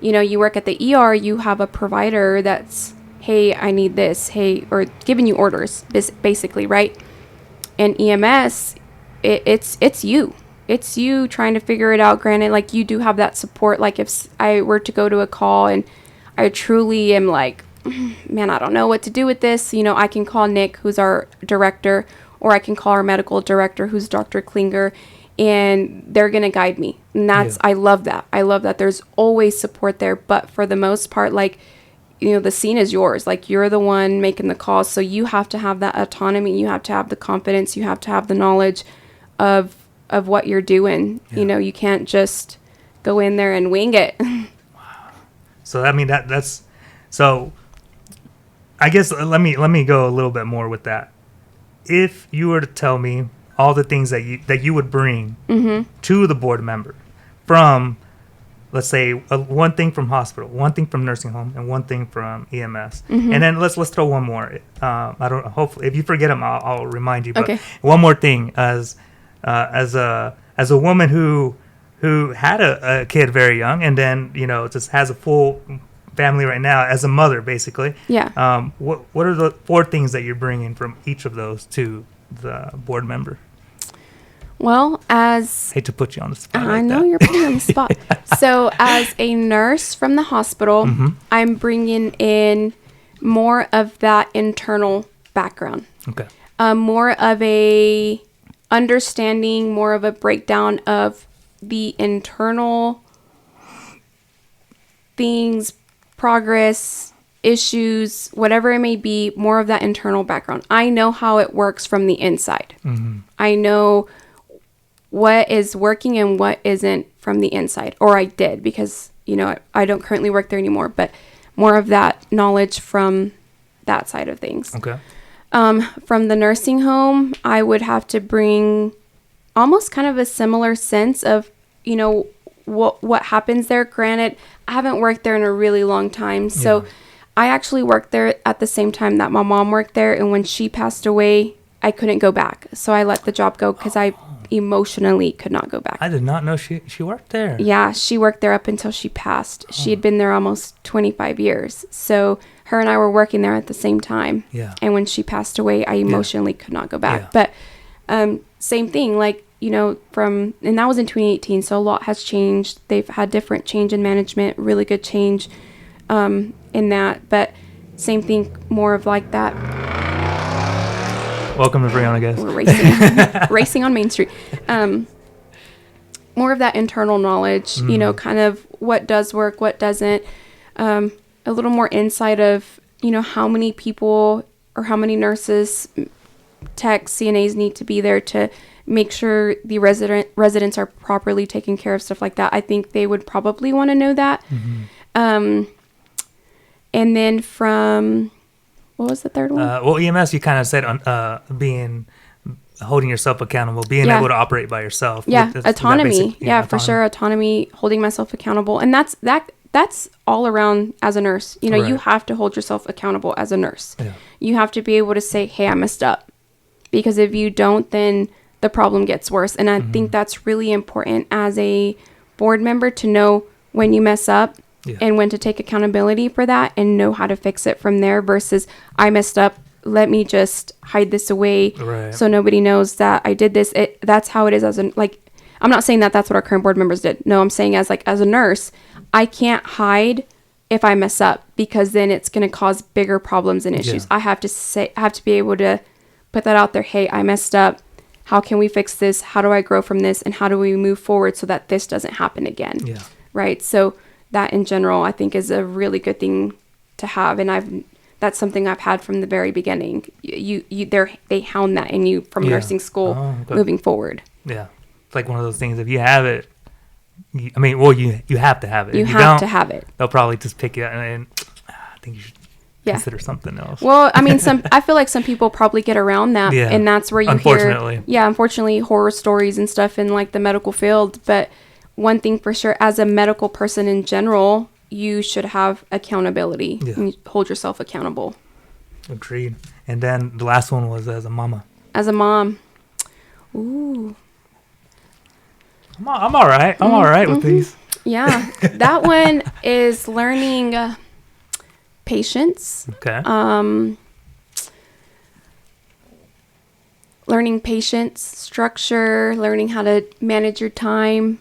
you work at the ER, you have a provider that's, hey, I need this, hey, or giving you orders, basically, right? And EMS, it's you trying to figure it out. Granted, like, you do have that support. Like, if I were to go to a call and I truly am like, man, I don't know what to do with this, I can call Nick, who's our director, or I can call our medical director, who's Dr. Klinger, and they're going to guide me. And I love that. I love that there's always support there. But for the most part, like, the scene is yours. Like, you're the one making the calls. So you have to have that autonomy. You have to have the confidence. You have to have the knowledge of what you're doing. You can't just go in there and wing it. Wow. So I mean that's so. I guess let me go a little bit more with that. If you were to tell me all the things that you would bring to the board member from, let's say, one thing from hospital, one thing from nursing home, and one thing from EMS, and then let's throw one more. I don't. Hopefully, if you forget them, I'll remind you. But Okay. one more thing, as a woman who had a kid very young, and then just has a full family right now as a mother, basically. Yeah. What are the 4 things that you're bringing from each of those to the board member? Well, as Hate to put you on the spot. I like know that. you're putting me on the spot. So, as a nurse from the hospital, I'm bringing in more of that internal background, Okay. more of a understanding, more of a breakdown of the internal things, progress, issues, whatever it may be, more of that internal background. I know how it works from the inside. I know what is working and what isn't from the inside, or I did, because I don't currently work there anymore, but more of that knowledge from that side of things. Okay. From the nursing home, I would have to bring almost kind of a similar sense of what happens there. Granted, I haven't worked there in a really long time, so I actually worked there at the same time that my mom worked there, and when she passed away, I couldn't go back, so I let the job go because I emotionally could not go back. I did not know she worked there. Yeah, she worked there up until she passed. She had been there almost 25 years. So her and I were working there at the same time. Yeah. And when she passed away, I emotionally could not go back. Yeah. But same thing, like, and that was in 2018. So a lot has changed. They've had different change in management, really good change in that. But same thing, more of like that. Welcome to Brianna, guys. We're racing on Main Street. More of that internal knowledge, kind of what does work, what doesn't. A little more insight of, how many people or how many nurses, techs, CNAs need to be there to make sure the residents are properly taken care of, stuff like that. I think they would probably want to know that. And then from... What was the third one? Well, EMS, you kind of said holding yourself accountable, being able to operate by yourself. Yeah, with autonomy. basic, autonomy. For sure, autonomy, holding myself accountable, and that's all around as a nurse. You Right. have to hold yourself accountable as a nurse. Yeah. You have to be able to say, "Hey, I messed up," because if you don't, then the problem gets worse. And I think that's really important as a board member to know when you mess up. Yeah. And when to take accountability for that and know how to fix it from there versus I messed up. Let me just hide this away Right. so nobody knows that I did this. That's how it is I'm not saying that that's what our current board members did. No, I'm saying as a nurse, I can't hide if I mess up because then it's going to cause bigger problems and issues. Yeah. I have to be able to put that out there. Hey, I messed up. How can we fix this? How do I grow from this? And how do we move forward so that this doesn't happen again? Yeah. Right. So that in general, I think is a really good thing to have. And that's something I've had from the very beginning. They hound that in you from nursing school moving forward. Yeah. It's like one of those things, if you have it, you have to have it. You If have to don't, have it. They'll probably just pick you and I think you should consider something else. Well, I mean, I feel like some people probably get around that. Yeah. And that's where you Unfortunately. unfortunately, horror stories and stuff in like the medical field. But one thing for sure, as a medical person in general, you should have accountability. Yeah. And you hold yourself accountable. Agreed. And then the last one was as a mama. As a mom. Ooh. I'm all right. I'm all right with these. Yeah. That one is learning patience. Okay. Learning patience, structure, learning how to manage your time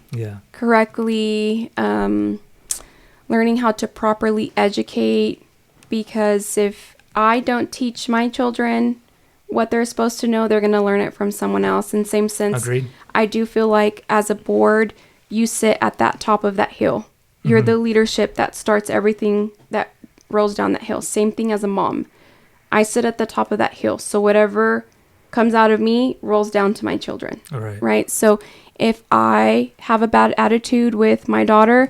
correctly, learning how to properly educate, because if I don't teach my children what they're supposed to know, they're going to learn it from someone else. In the same sense, Agreed. I do feel like as a board, you sit at that top of that hill. You're the leadership that starts everything that rolls down that hill. Same thing as a mom. I sit at the top of that hill. So whatever comes out of me rolls down to my children. All right. Right? So if I have a bad attitude with my daughter,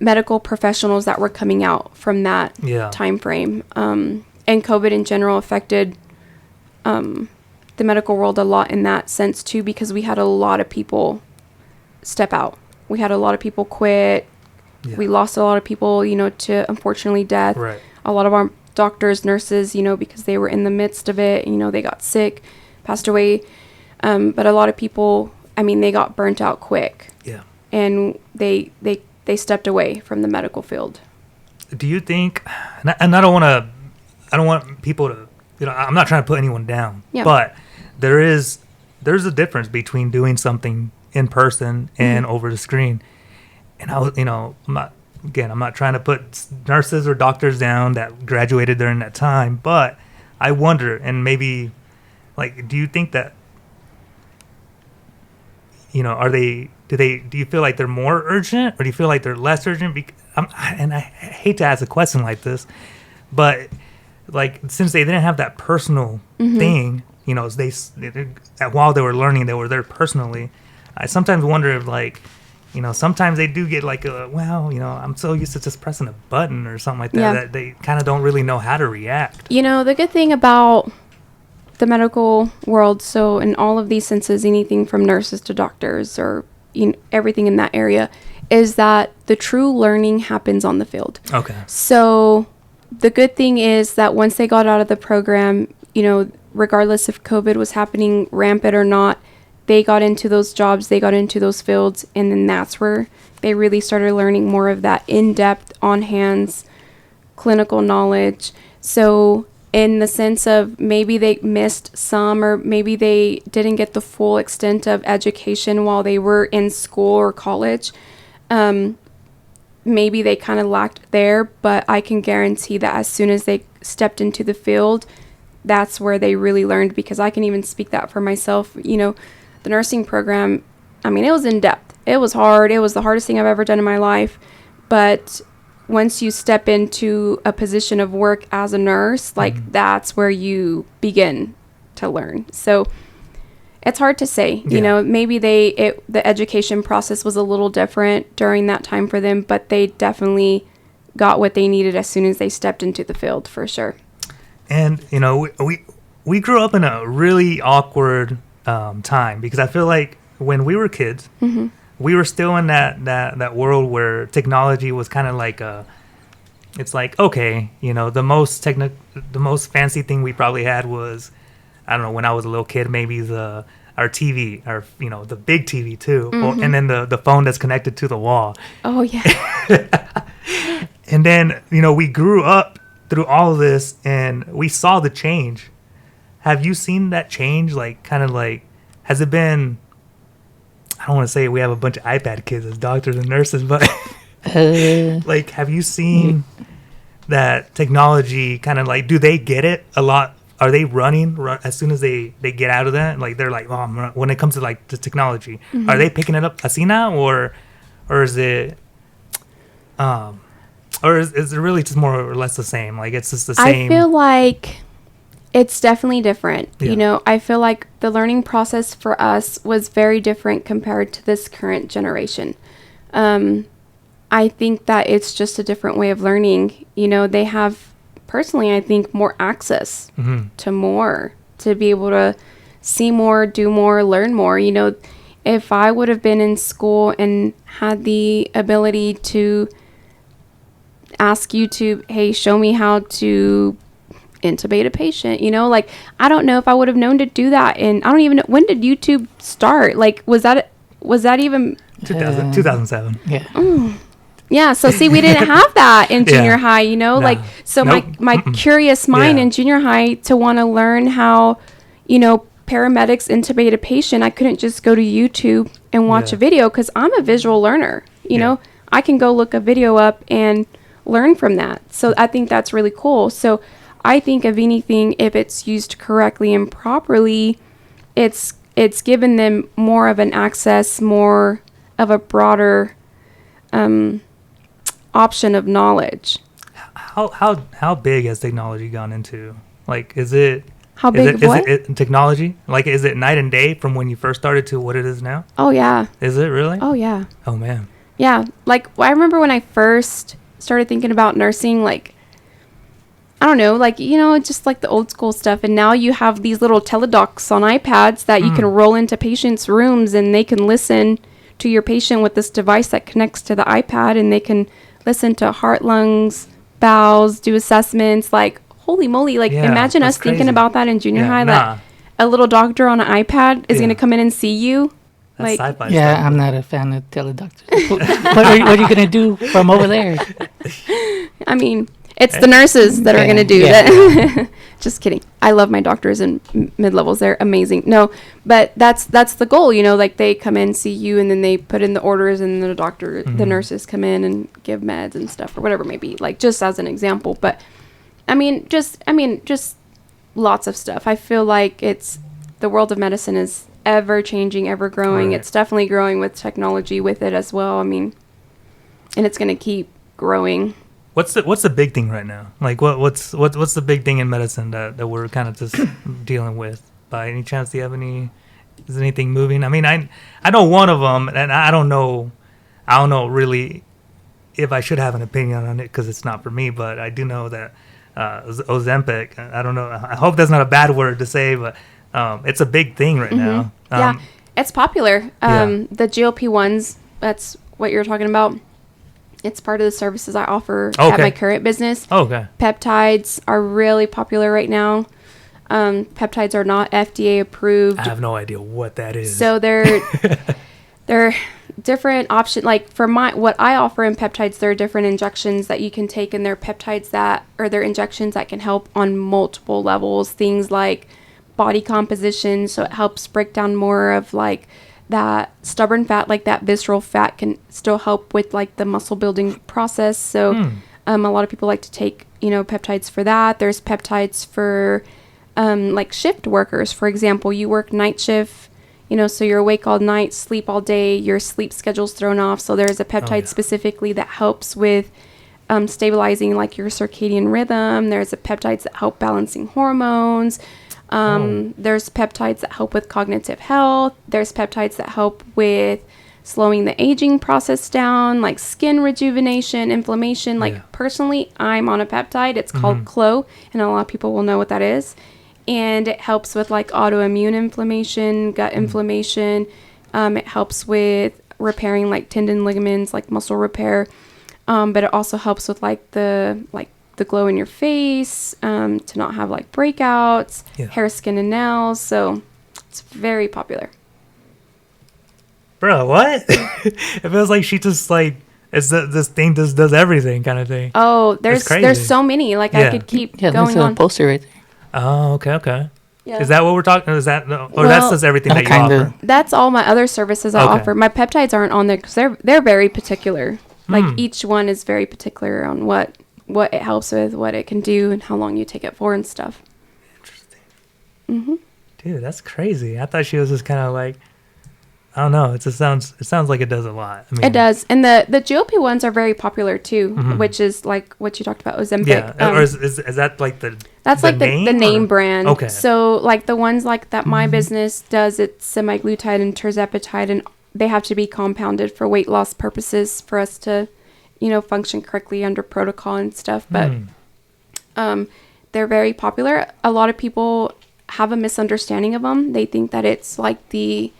medical professionals that were coming out from that time frame. And COVID in general affected the medical world a lot in that sense too, because we had a lot of people step out. We had a lot of people quit. Yeah. We lost a lot of people, to unfortunately death. Right. A lot of our doctors, nurses, because they were in the midst of it, they got sick, passed away. But a lot of people, they got burnt out quick. Yeah. And they stepped away from the medical field. Do you think, and I don't want people to, I'm not trying to put anyone down, but there's a difference between doing something in person and over the screen. And I was, I'm not trying to put nurses or doctors down that graduated during that time, but I wonder, and maybe, do you think that, do you feel like they're more urgent, or do you feel like they're less urgent? And I hate to ask a question like this, but since they didn't have that personal thing, while they were learning, they were there personally. I sometimes wonder if sometimes they do get I'm so used to just pressing a button or something like that, that they kind of don't really know how to react. The good thing about the medical world, so in all of these senses, anything from nurses to doctors or everything in that area, is that the true learning happens on the field. Okay. So the good thing is that once they got out of the program, regardless if COVID was happening rampant or not, they got into those jobs, they got into those fields, and then that's where they really started learning more of that in-depth, on-hands, clinical knowledge. So in the sense of maybe they missed some, or maybe they didn't get the full extent of education while they were in school or college, maybe they kind of lacked there, but I can guarantee that as soon as they stepped into the field, that's where they really learned, because I can even speak that for myself. The nursing program, it was in depth. It was hard. It was the hardest thing I've ever done in my life. But once you step into a position of work as a nurse, that's where you begin to learn. So it's hard to say, maybe the education process was a little different during that time for them, but they definitely got what they needed as soon as they stepped into the field, for sure. And, we grew up in a really awkward time, because I feel like when we were kids, we were still in that world where technology was kind of it's okay, the most fancy thing we probably had was, I don't know, when I was a little kid, maybe our TV, or the big TV too, and then the phone that's connected to the wall. Oh yeah. And then we grew up through all of this, and we saw the change. Have you seen that change? Has it been, I don't want to say we have a bunch of iPad kids as doctors and nurses, but have you seen that technology kind of do they get it a lot? Are they running as soon as they get out of that? They're when it comes to the technology, are they picking it up así now, or is it, or is it really just more or less the same? It's just the same. I feel like it's definitely different. Yeah. I feel like the learning process for us was very different compared to this current generation. I think that it's just a different way of learning. They have, personally, I think, more access to more, to be able to see more, do more, learn more. If I would have been in school and had the ability to ask YouTube, hey, show me how to intubate a patient, I don't know if I would have known to do that. And I don't even know, when did YouTube start? Was that even 2007? Yeah. Yeah, so see, we didn't have that in junior high, No. My curious mind in junior high to want to learn how, paramedics intubate a patient, I couldn't just go to YouTube and watch a video, because I'm a visual learner, I can go look a video up and learn from that. So I think that's really cool. So I think, if anything, if it's used correctly and properly, it's given them more of an access, more of a broader option of knowledge. How big has technology gone into? Is it, how big? Is it technology? Is it night and day from when you first started to what it is now? Oh yeah. Is it really? Oh yeah. Oh man. Yeah. Like, I remember when I first started thinking about nursing, like, I don't know, like, just like the old school stuff. And now you have these little teledocs on iPads that you can roll into patients' rooms, and they can listen to your patient with this device that connects to the iPad, and they can listen to heart, lungs, bowels, do assessments. Like, holy moly. Like, imagine us thinking about that in junior high, that a little doctor on an iPad is going to come in and see you. That's like, sci-fi Yeah, stuff. I'm not a fan of teledoctors. What are you going to do from over there? I mean, it's the nurses that are going to do that. Just kidding. I love my doctors and mid-levels. They're amazing. No, but that's the goal, like they come in, see you, and then they put in the orders, and the nurses come in and give meds and stuff, or whatever it may be, like, just as an example. But I mean, just lots of stuff. I feel like the world of medicine is ever changing, ever growing. Right. It's definitely growing with technology with it as well. I mean, and it's going to keep growing. What's the big thing right now? Like, what's the big thing in medicine that we're kind of just dealing with? By any chance, do you have is anything moving? I mean, I know one of them, and I don't know really if I should have an opinion on it, because it's not for me. But I do know that Ozempic. I don't know. I hope that's not a bad word to say, but it's a big thing right now. Yeah, it's popular. The GLP-1s. That's what you're talking about. It's part of the services I offer at my current business. Okay. Peptides are really popular right now. Peptides are not FDA approved. I have no idea what that is. So they're different options. Like, for what I offer in peptides, there are different injections that you can take, and they're peptides they're injections that can help on multiple levels. Things like body composition, so it helps break down more of like that stubborn fat, like that visceral fat can still help with like the muscle building process. So a lot of people like to take, peptides for that. There's peptides for like shift workers. For example, you work night shift, so you're awake all night, sleep all day, your sleep schedule's thrown off. So there's a peptide specifically that helps with stabilizing like your circadian rhythm. There's a peptides that help balancing hormones. There's peptides that help with cognitive health. There's peptides that help with slowing the aging process down, like skin rejuvenation, inflammation. Like, personally, I'm on a peptide. It's called Clo, and a lot of people will know what that is. And it helps with like autoimmune inflammation, gut inflammation. It helps with repairing like tendon, ligaments, like muscle repair. But it also helps with like the glow in your face, to not have like breakouts, hair, skin, and nails. So it's very popular. Bro, what? It feels like she just like this thing just does everything kind of thing. Oh, there's so many. Like, I could keep going there's a on. poster right there. Oh, okay. Yeah. Is that what we're talking? Is that that's just everything that you offer? That's all my other services I offer. My peptides aren't on there because they're very particular. Like, each one is very particular on what it helps with, what it can do, and how long you take it for and stuff. Interesting. Dude, that's crazy. I thought she was just kind of like, I don't know. It sounds like it does a lot. I mean, it does. And the GLP ones are very popular too, which is like what you talked about, Ozempic. Yeah. Or is that like that's the like the name brand. Okay. So like the ones like that my business does, it's semaglutide and tirzepatide, and they have to be compounded for weight loss purposes for us to, function correctly under protocol and stuff. But they're very popular. A lot of people have a misunderstanding of them. They think that it's like the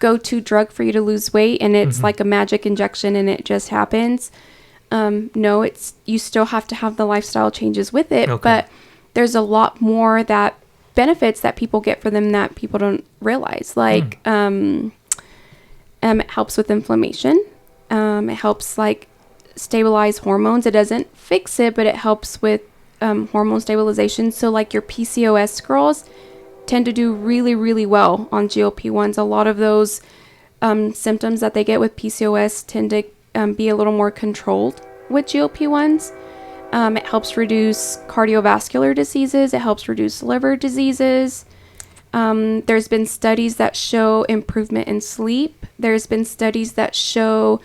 go-to drug for you to lose weight, and it's like a magic injection and it just happens. No, you still have to have the lifestyle changes with it, but there's a lot more that benefits that people get for them that people don't realize. Like, it helps with inflammation. It helps like stabilize hormones. It doesn't fix it, but it helps with hormone stabilization. So like your PCOS girls tend to do really, really well on GLP-1s. A lot of those symptoms that they get with PCOS tend to be a little more controlled with GLP-1s. It helps reduce cardiovascular diseases. It helps reduce liver diseases. There's been studies that show improvement in sleep. There's been studies that show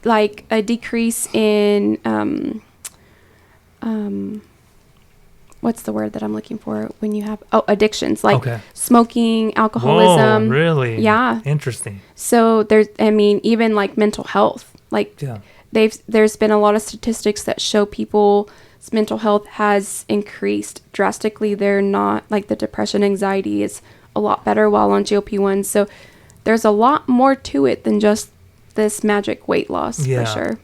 like a decrease in what's the word that I'm looking for when you have addictions like Okay. smoking, alcoholism. Whoa, really? Yeah. Interesting. So even like mental health, like Yeah. there's been a lot of statistics that show people's mental health has increased drastically. They're not like the depression, anxiety is a lot better while on GLP-1. So there's a lot more to it than just this magic weight loss Yeah. for sure.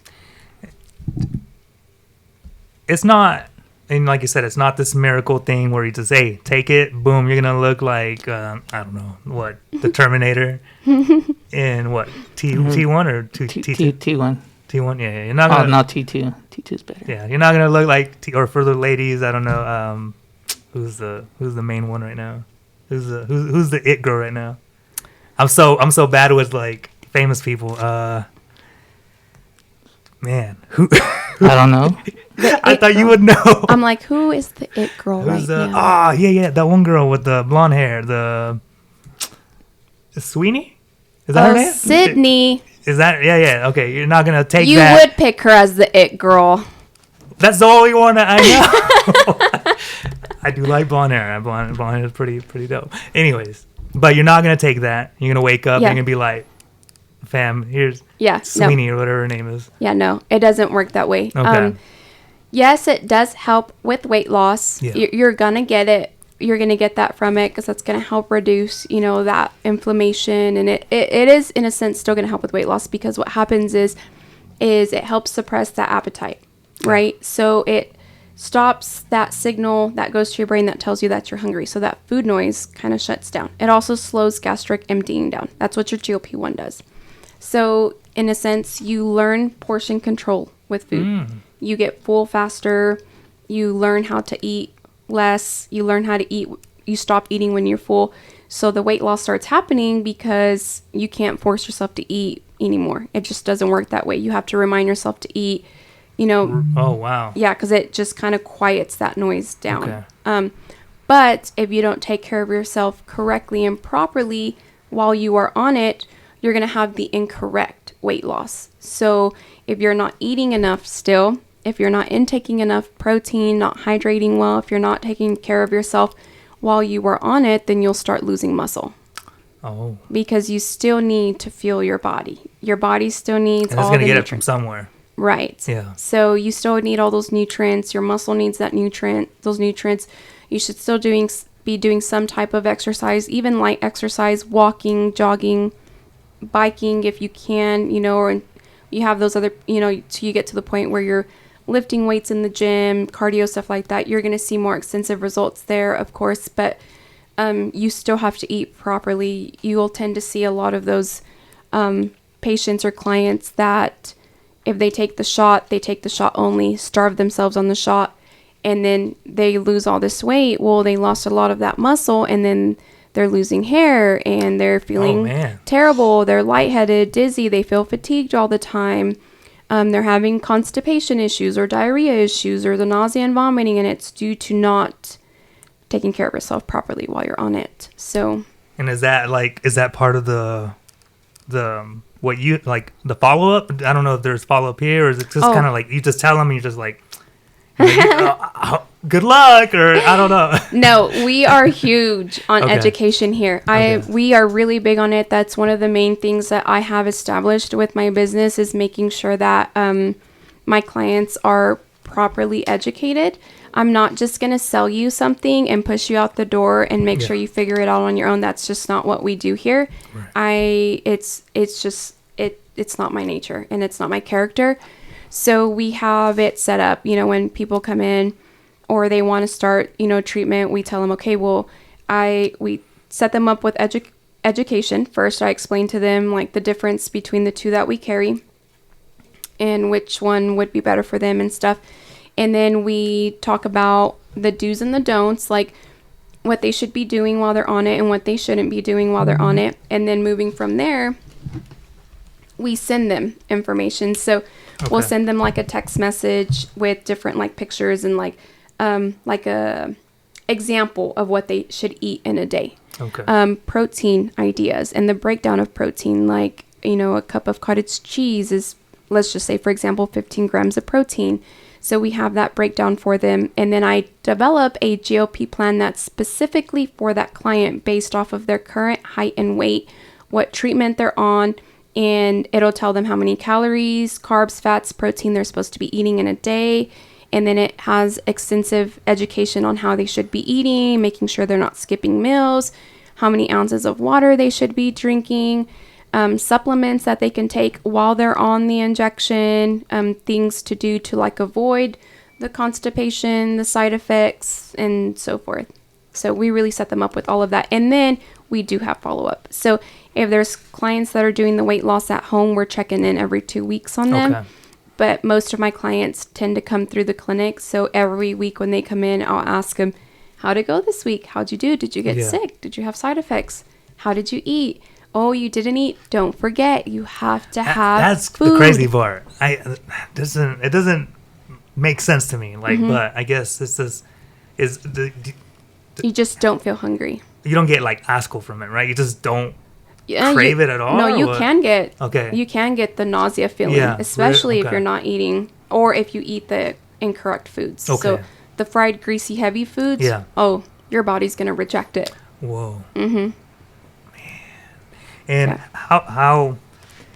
It's not, and like you said, it's not this miracle thing where you just, hey, take it, boom, you're gonna look like I don't know what, the Terminator in what T1 or T2? T1. T1, yeah, you're not Oh, gonna. no, T2. T2's better. Yeah, you're not gonna look like or for the ladies, I don't know, who's the main one right now? Who's the it girl right now? I'm so bad with like famous people. Man, who? I don't know. I thought you would know. I'm like, who is the it girl Who's right the? now? Yeah, that one girl with the blonde hair. Sweeney? Is that her name? Sydney. Is that? Yeah. Okay, you're not gonna take You that. would pick her as the it girl. That's the only one that I know. I do like blonde hair. Blonde hair is pretty dope. Anyways, but you're not gonna take that. You're gonna wake up. Yeah. You're gonna be like, fam, here's Yeah. Sweeney or whatever her name is. Yeah, no, it doesn't work that way. Okay. Yes, it does help with weight loss. Yeah. You're gonna get it. You're gonna get that from it because that's gonna help reduce, that inflammation, and it is in a sense still gonna help with weight loss because what happens is it helps suppress that appetite, right? So it stops that signal that goes to your brain that tells you that you're hungry. So that food noise kind of shuts down. It also slows gastric emptying down. That's what your GLP-1 does. So in a sense, you learn portion control with food. You get full faster. You learn how to eat less. You learn how to eat. You stop eating when you're full. So the weight loss starts happening because you can't force yourself to eat anymore. It just doesn't work that way. You have to remind yourself to eat, Oh wow. yeah, because it just kind of quiets that noise down. Okay. But if you don't take care of yourself correctly and properly while you are on it, you're going to have the incorrect weight loss. So if you're not eating enough still, if you're not intaking enough protein, not hydrating well, if you're not taking care of yourself while you are on it, then you'll start losing muscle. Oh. Because you still need to fuel your body. Your body still needs And it's all gonna the get nutrients. it from somewhere. Right. Yeah. So you still need all those nutrients. Your muscle needs those nutrients. You should still be doing some type of exercise, even light exercise, walking, jogging, biking if you can, or you have those other, till you get to the point where you're lifting weights in the gym, cardio, stuff like that. You're going to see more extensive results there, of course, but you still have to eat properly. You will tend to see a lot of those patients or clients that if they take the shot only, starve themselves on the shot, and then they lose all this weight. Well, they lost a lot of that muscle, and then they're losing hair, and they're feeling terrible. They're lightheaded, dizzy. They feel fatigued all the time. They're having constipation issues or diarrhea issues or the nausea and vomiting, and it's due to not taking care of yourself properly while you're on it. So. And is that part of the what you like the follow up? I don't know if there's follow up here, or is it just kind of like you just tell them and you're just like, good luck, or I don't know. No, we are huge on education here. We are really big on it. That's one of the main things that I have established with my business is making sure that my clients are properly educated. I'm not just going to sell you something and push you out the door and make sure you figure it out on your own. That's just not what we do here. Right. It's not my nature and it's not my character. So we have it set up, when people come in or they want to start, treatment, we tell them, okay, well, we set them up with education. First, I explain to them like the difference between the two that we carry and which one would be better for them and stuff. And then we talk about the do's and the don'ts, like what they should be doing while they're on it and what they shouldn't be doing while they're on it. And then moving from there, we send them information. So we'll send them like a text message with different like pictures and like a example of what they should eat in a day. Protein ideas and the breakdown of protein, like, a cup of cottage cheese is, let's just say, for example, 15 grams of protein. So we have that breakdown for them. And then I develop a GLP plan that's specifically for that client based off of their current height and weight, what treatment they're on, and it'll tell them how many calories, carbs, fats, protein they're supposed to be eating in a day. And then it has extensive education on how they should be eating, making sure they're not skipping meals, how many ounces of water they should be drinking, supplements that they can take while they're on the injection, things to do to like avoid the constipation, the side effects, and so forth. So we really set them up with all of that. And then we do have follow-up. So if there's clients that are doing the weight loss at home, we're checking in every 2 weeks on them. Okay. But most of my clients tend to come through the clinic. So every week when they come in, I'll ask them, how'd it go this week? How'd you do? Did you get sick? Did you have side effects? How did you eat? Oh, you didn't eat. Don't forget, you have to have That's food. the crazy part. It doesn't make sense to me. Like, but I guess this is You just don't feel hungry. you don't get like ASCO from it, right? You just don't crave it at all. No, or you what? can get. Okay. You can get the nausea feeling, Yeah, especially if okay. you're not eating or if you eat the incorrect foods. So Okay. the fried, greasy, heavy foods. Yeah. Oh, your body's gonna reject it. Whoa. Mm-hmm. Man. And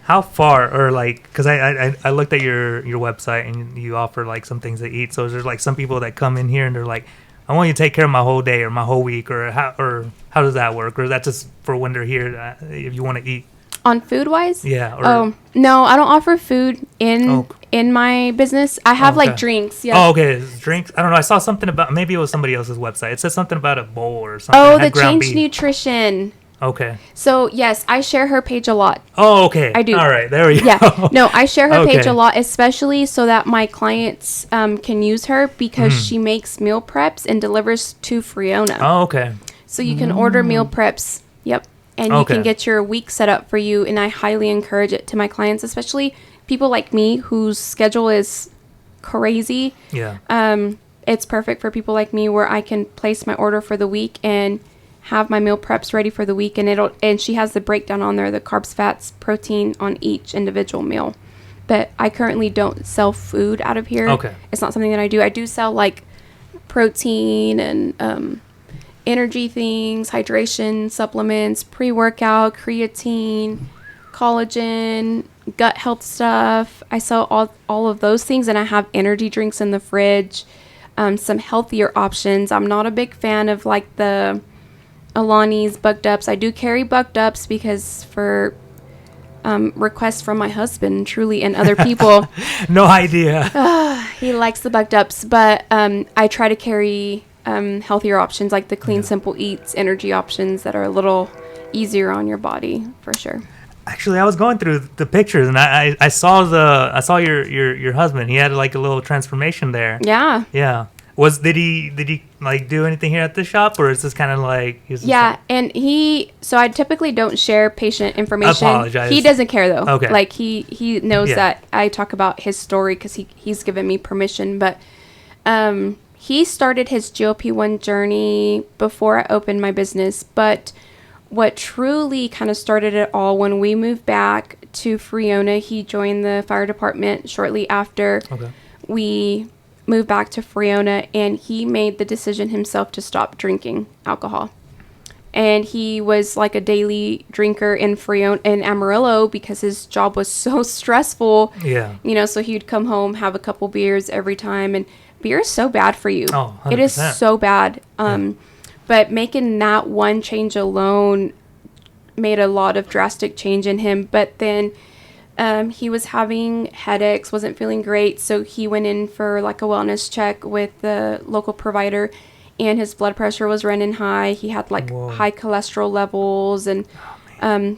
how far, or like, because I looked at your website and you offer like some things to eat. So there's like some people that come in here and they're like, I want you to take care of my whole day or my whole week, or how does that work? Or is that just for when they're here, if you want to eat? On food wise? Yeah. Oh, no, I don't offer food in my business. I have okay. like drinks. Yeah. Oh, okay. Drinks. I don't know. I saw something about, maybe it was somebody else's website. It said something about a bowl or something. Oh, It had the ground Change beef. Nutrition. Okay. So yes, I share her page a lot. Oh, okay. I do. All right. There we go. Yeah. No, I share her page Okay. a lot, especially so that my clients can use her because she makes meal preps and delivers to Friona. Oh, okay. So you can order meal preps. Yep. And you Okay. can get your week set up for you. And I highly encourage it to my clients, especially people like me whose schedule is crazy. Yeah. It's perfect for people like me where I can place my order for the week and have my meal preps ready for the week. And she has the breakdown on there, the carbs, fats, protein on each individual meal. But I currently don't sell food out of here. Okay. It's not something that I do. I do sell like protein and energy things, hydration supplements, pre-workout, creatine, collagen, gut health stuff. I sell all of those things, and I have energy drinks in the fridge, some healthier options. I'm not a big fan of like the Alani's Bucked Ups. I do carry Bucked Ups because for requests from my husband, truly, and other people. No idea. He likes the Bucked Ups, but I try to carry healthier options like the Clean Simple Eats energy options that are a little easier on your body for sure. Actually, I was going through the pictures and I saw your husband. He had like a little transformation there. Yeah. Yeah. Did he like do anything here at the shop, or is this kind of like Yeah, and so I typically don't share patient information. Apologize. He doesn't care though. Okay. Like he knows Yeah. that I talk about his story because he's given me permission. But he started his GLP-1 journey before I opened my business. But what truly kind of started it all when we moved back to Friona, he joined the fire department shortly after we moved back to Friona, and he made the decision himself to stop drinking alcohol. And he was like a daily drinker in Friona, in Amarillo, because his job was so stressful. Yeah. You know, so he'd come home, have a couple beers every time, and beer is so bad for you. Oh, 100%. It is so bad. But making that one change alone made a lot of drastic change in him. But then he was having headaches, wasn't feeling great, so he went in for like a wellness check with the local provider, and his blood pressure was running high. He had like high cholesterol levels and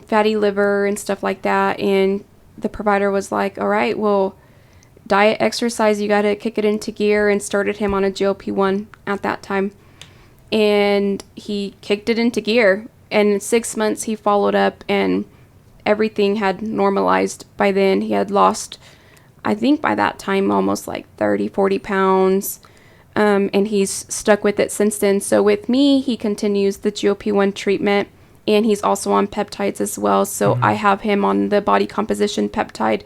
fatty liver and stuff like that. And the provider was like, all right, well, diet, exercise, you got to kick it into gear, and started him on a GLP-1 at that time. And he kicked it into gear. And in 6 months, he followed up, and everything had normalized by then. He had lost, I think by that time, almost like 30, 40 pounds. And he's stuck with it since then. So with me, he continues the GLP-1 treatment, and he's also on peptides as well. So I have him on the body composition peptide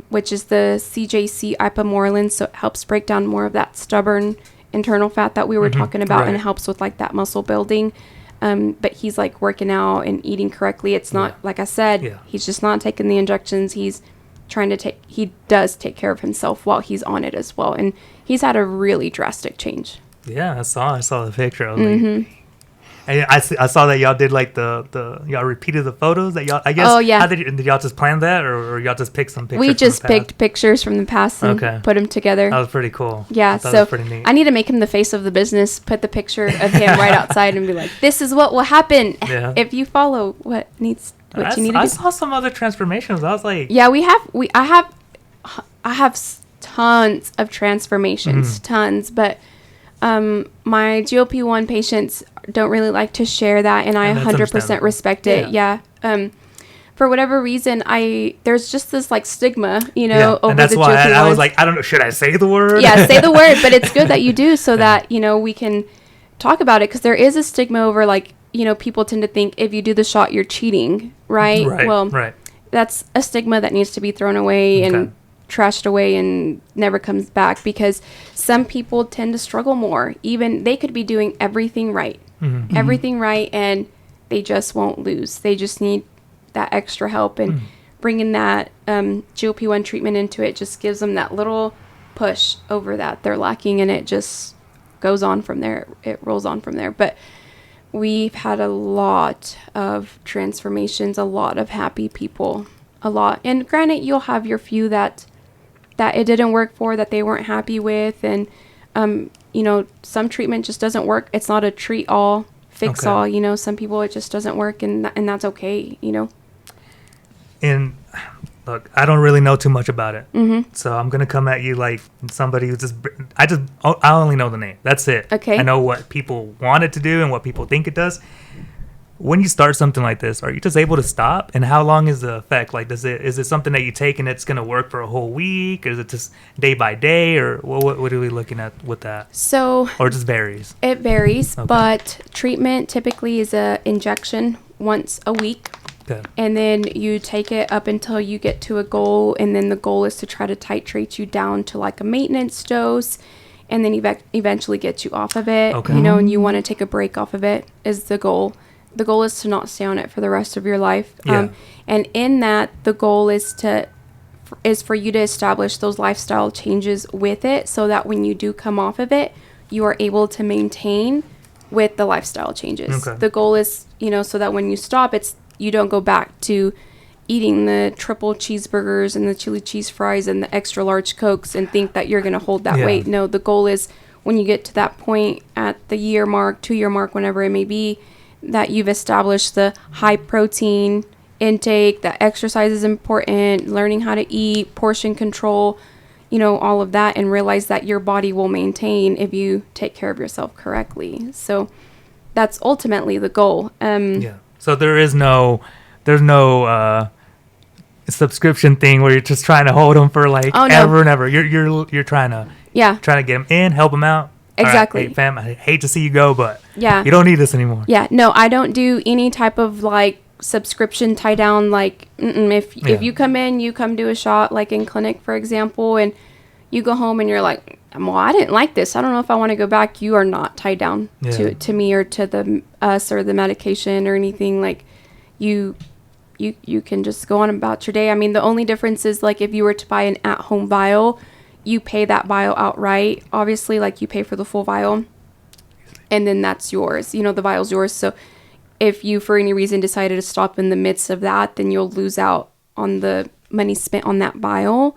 which is the CJC ipamorelin. So it helps break down more of that stubborn internal fat that we were talking about, and it helps with like that muscle building. But he's like working out and eating correctly. It's not, like I said, he's just not taking the injections. He's trying to he does take care of himself while he's on it as well. And he's had a really drastic change. Yeah, I saw the picture. I was like, and I saw that y'all did like y'all repeated the photos that y'all, I guess. Oh, yeah. How did y'all just plan that, or y'all just pick some pictures? We just picked pictures from the past and put them together. That was pretty cool. Yeah, so that was pretty neat. I need to make him the face of the business, put the picture of him right outside and be like, this is what will happen if you follow what you need to do. I saw some other transformations. I was like... Yeah, I have tons of transformations, tons, but my GLP-1 patients don't really like to share that, and I 100% respect it. Yeah. For whatever reason, there's just this like stigma, over and that's the why GLP-1s. I was like, I don't know, should I say the word? Yeah, say the word, but it's good that you do so that, we can talk about it, because there is a stigma over like, people tend to think if you do the shot, you're cheating, right? Well, that's a stigma that needs to be thrown away and trashed away and never comes back, because some people tend to struggle more. Even they could be doing everything right, and they just won't lose. They just need that extra help, and bringing that GLP-1 treatment into it just gives them that little push over that they're lacking, and it just goes on from there. It rolls on from there. But we've had a lot of transformations, a lot of happy people, a lot. And granted, you'll have your few that it didn't work for, that they weren't happy with, and some treatment just doesn't work. It's not a treat all, fix all. Some people it just doesn't work, and that's okay. And look, I don't really know too much about it, so I'm gonna come at you like somebody who I only know the name. That's it. Okay. I know what people want it to do and what people think it does. When you start something like this, are you just able to stop? And how long is the effect? Like, is it something that you take and it's gonna work for a whole week, or is it just day by day, or what are we looking at with that? So, or it just varies. It varies, but treatment typically is a injection once a week. Okay. And then you take it up until you get to a goal, and then the goal is to try to titrate you down to like a maintenance dose, and then eventually get you off of it. Okay. And you want to take a break off of it is the goal. The goal is to not stay on it for the rest of your life. Yeah. And in that, the goal is for you to establish those lifestyle changes with it, so that when you do come off of it, you are able to maintain with the lifestyle changes. Okay. The goal is, so that when you stop, you don't go back to eating the triple cheeseburgers and the chili cheese fries and the extra large Cokes and think that you're going to hold that weight. No, the goal is when you get to that point at the year mark, 2-year mark, whenever it may be, that you've established the high protein intake, that exercise is important, learning how to eat, portion control, all of that, and realize that your body will maintain if you take care of yourself correctly. So that's ultimately the goal. So there's no subscription thing where you're just trying to hold them for like ever and ever. You're trying to get them in, help them out. Exactly. All right, hey, fam, I hate to see you go, but you don't need this anymore. Yeah, no, I don't do any type of like subscription tie down. Like, if you come in, you come do a shot, like in clinic, for example, and you go home and you're like, well, I didn't like this. I don't know if I want to go back. You are not tied down to me or to us or the medication or anything. Like, you can just go on about your day. I mean, the only difference is like if you were to buy an at-home vial, you pay that vial outright. Obviously, like you pay for the full vial, and then that's yours. The vial's yours. So if you, for any reason, decided to stop in the midst of that, then you'll lose out on the money spent on that vial.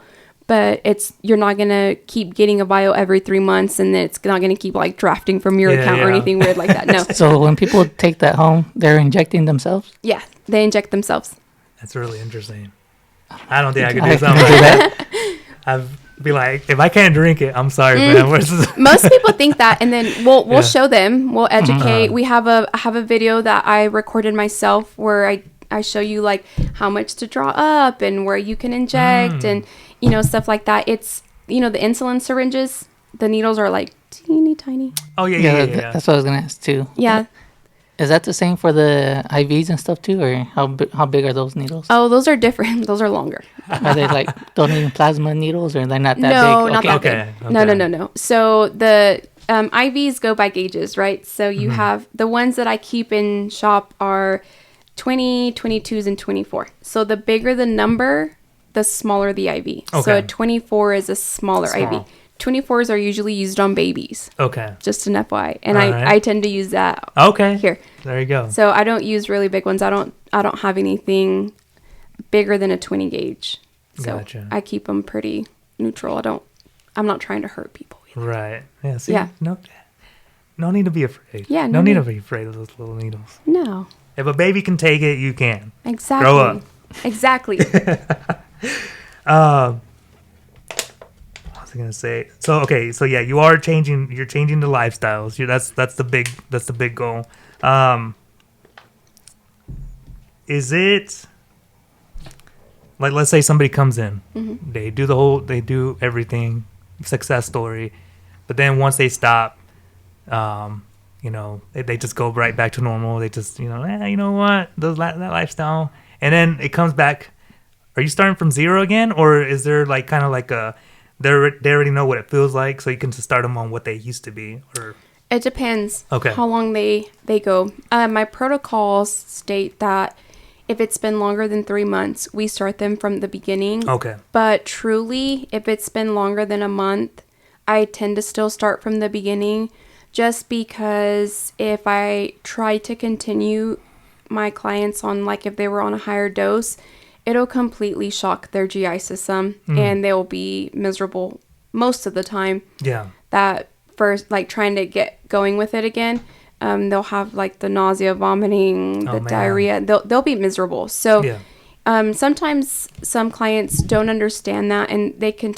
But you're not going to keep getting a vial every 3 months, and then it's not going to keep like drafting from your account or anything weird like that. No. So when people take that home, they're injecting themselves? Yeah, they inject themselves. That's really interesting. I don't think I could do something like that. I'd be like, if I can't drink it, I'm sorry, man. Most people think that, and then we'll show them. We'll educate. I have a video that I recorded myself where I show you like how much to draw up and where you can inject and stuff like that. It's the insulin syringes, the needles are like teeny tiny. Oh yeah. That's what I was gonna ask too. Yeah. Is that the same for the IVs and stuff too, or how big are those needles? Oh, those are different. Those are longer. Are they like donating plasma needles, or they're not that No, big? not that Okay. big. No. So the IVs go by gauges, right? So you have the ones that I keep in shop are 20, 22s, and 24. So the bigger the number, the smaller the IV. So Okay. a 24 is a smaller Small. IV. 24s are usually used on babies, Okay. just an FYI. And All right. I tend to use that Okay. here. There you go. So I don't use really big ones. I don't have anything bigger than a 20 gauge. So Gotcha. I keep them pretty neutral. I'm not trying to hurt people either. Right. Yeah. See. Yeah. No need to be afraid. Yeah, No no need to need. be afraid of those little needles. No. If a baby can take it, you can. Exactly. Grow up. Exactly. What was I gonna say? So okay. So yeah, you're changing the lifestyles. That's the big goal. Is it like, let's say somebody comes in, they do everything, success story, but then once they stop, they just go right back to normal. They just, you know what, that lifestyle, and then it comes back. Are you starting from zero again, or is there like kind of like they already know what it feels like, so you can just start them on what they used to be, or It depends Okay. how long they go. My protocols state that if it's been longer than 3 months, we start them from the beginning. okay, But truly, if it's been longer than a month, I tend to still start from the beginning, just because if I try to continue my clients on, like if they were on a higher dose, it'll completely shock their GI system and they'll be miserable most of the time. yeah, That first, like trying to get going with it again, they'll have like the nausea, vomiting, the man. diarrhea. They'll be miserable. So yeah, sometimes some clients don't understand that, and they can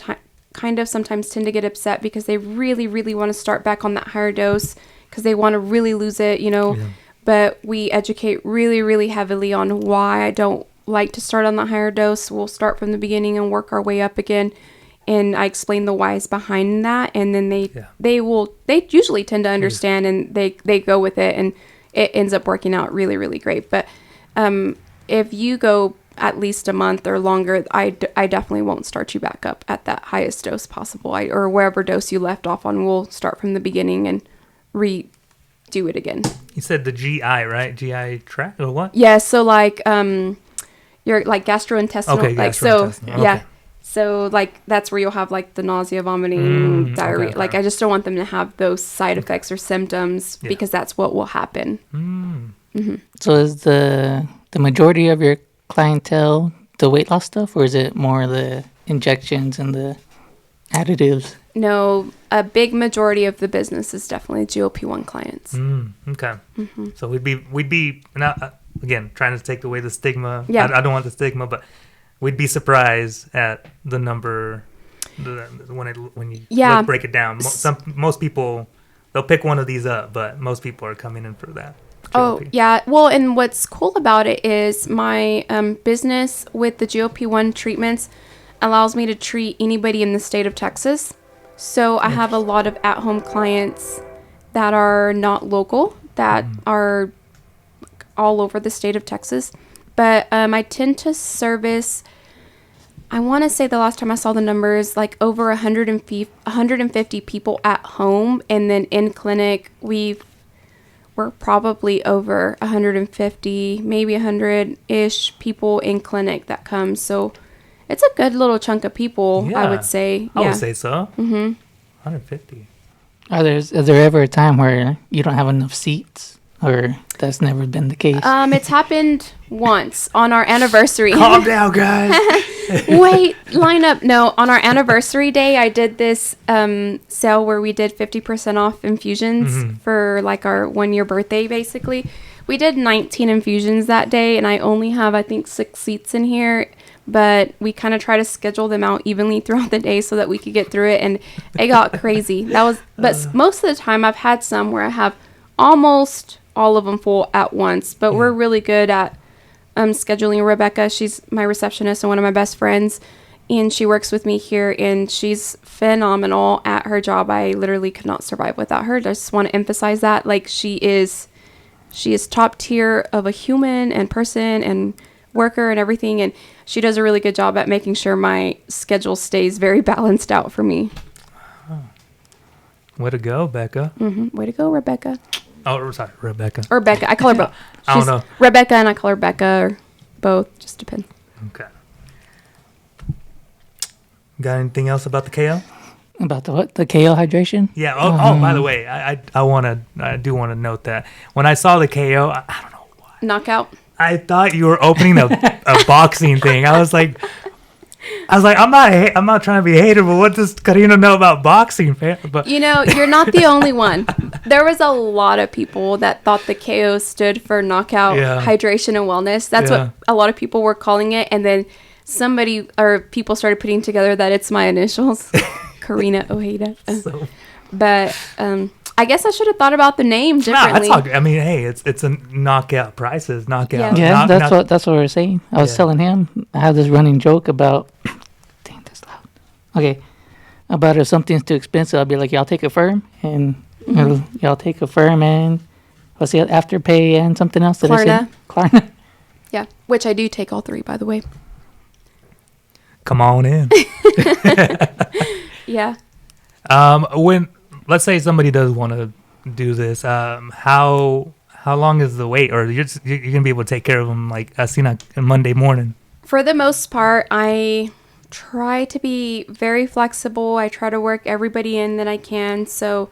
kind of sometimes tend to get upset because they really, really want to start back on that higher dose because they want to really lose it, Yeah. But we educate really, really heavily on why I don't like to start on the higher dose. We'll start from the beginning and work our way up again. And I explain the whys behind that, and then they usually tend to understand, and they go with it, and it ends up working out really, really great. But if you go at least a month or longer, I definitely won't start you back up at that highest dose possible, or wherever dose you left off on. We'll start from the beginning and redo it again. You said the GI, right? GI tract or what? Yeah, so like your like gastrointestinal, Okay, like so gastrointestinal, yeah. okay. So like that's where you'll have like the nausea, vomiting, diarrhea. okay. Like I just don't want them to have those side effects or symptoms Yeah. because that's what will happen. So is the majority of your clientele the weight loss stuff, or is it more the injections and the additives? No, a big majority of the business is definitely GLP-1 clients. Okay. So we'd be now again trying to take away the stigma. Yeah. I don't want the stigma, but we'd be surprised at the number when you Yeah. break it down. Most people, they'll pick one of these up, but most people are coming in for that. Oh, GLP. yeah. Well, and what's cool about it is my business with the GLP-1 treatments allows me to treat anybody in the state of Texas. So I have a lot of at-home clients that are not local, that are all over the state of Texas. But I tend to service, I want to say the last time I saw the numbers, like over 150 people at home. And then in clinic, we're probably over 150, maybe 100-ish people in clinic that come. So it's a good little chunk of people, I would say. I Yeah. would say so. 150. Um, Is there ever a time where you don't have enough seats, or that's never been the case? It's happened once on our anniversary. Calm down, guys. Wait, line up. No, on our anniversary day, I did this sale where we did 50% off infusions for like our 1-year birthday, basically. We did 19 infusions that day, and I only have, I think, 6 seats in here. But we kind of try to schedule them out evenly throughout the day so that we could get through it, and it got crazy. But most of the time, I've had some where I have almost all of them full at once. But we're really good at scheduling. Rebecca, she's my receptionist and one of my best friends, and she works with me here, and she's phenomenal at her job. I literally could not survive without her. I just want to emphasize that. Like, she is She is top tier of a human and person and worker and everything. And she does a really good job at making sure my schedule stays very balanced out for me. Way to go, Becca. Way to go, Rebecca. Oh, sorry, Rebecca. Or Becca. I call her both. I don't know. Rebecca and I call her Becca, or both. Just depends. Okay. Got anything else about the KO? About the what? The KO hydration? Yeah. Oh, by the way, I do want to note that when I saw the KO, I don't know why. Knockout. I thought you were opening a boxing thing. I was like, I'm not trying to be hater, but what does Karina know about boxing, fam? But You know, you're not the only one. There was a lot of people that thought the KO stood for knockout, hydration, and wellness. That's what a lot of people were calling it. And then people started putting together that it's my initials, Karina Ojeda. But I guess I should have thought about the name differently. I mean, hey, it's a knockout prices, knockout. Yeah, that's what we're saying. I was telling him, I have this running joke about, dang, that's loud. Okay, about if something's too expensive, I'll be like, y'all take a firm, and y'all take a firm, and what's the Afterpay and something else? Klarna. Yeah, which I do take all three, by the way. Come on in. Yeah. When let's say somebody does want to do this, how long is the wait, or you're gonna be able to take care of them like I seen on Monday morning? For the most part, I try to be very flexible. I try to work everybody in that I can. So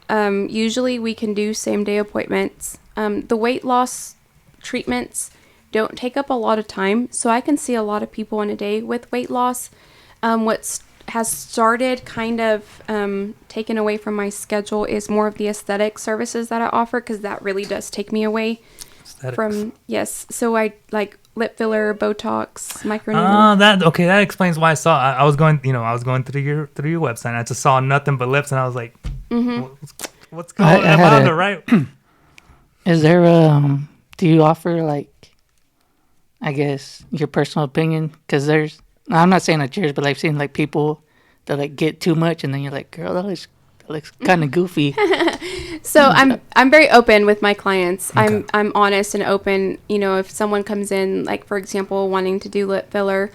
usually we can do same day appointments. The weight loss treatments don't take up a lot of time, so I can see a lot of people in a day with weight loss. What has started kind of taken away from my schedule is more of the aesthetic services that I offer, because that really does take me away from so I like lip filler, Botox, microneedling. That explains why I was going through your website, and I just saw nothing but lips, and I was like, what's going on? Am I on the right? Is there do you offer, like, I guess, your personal opinion? Because I'm not saying that yours, but I've seen like people that like get too much, and then you're like, girl, that looks kind of goofy. So I'm very open with my clients. Okay. I'm honest and open. You know, if someone comes in, like for example, wanting to do lip filler,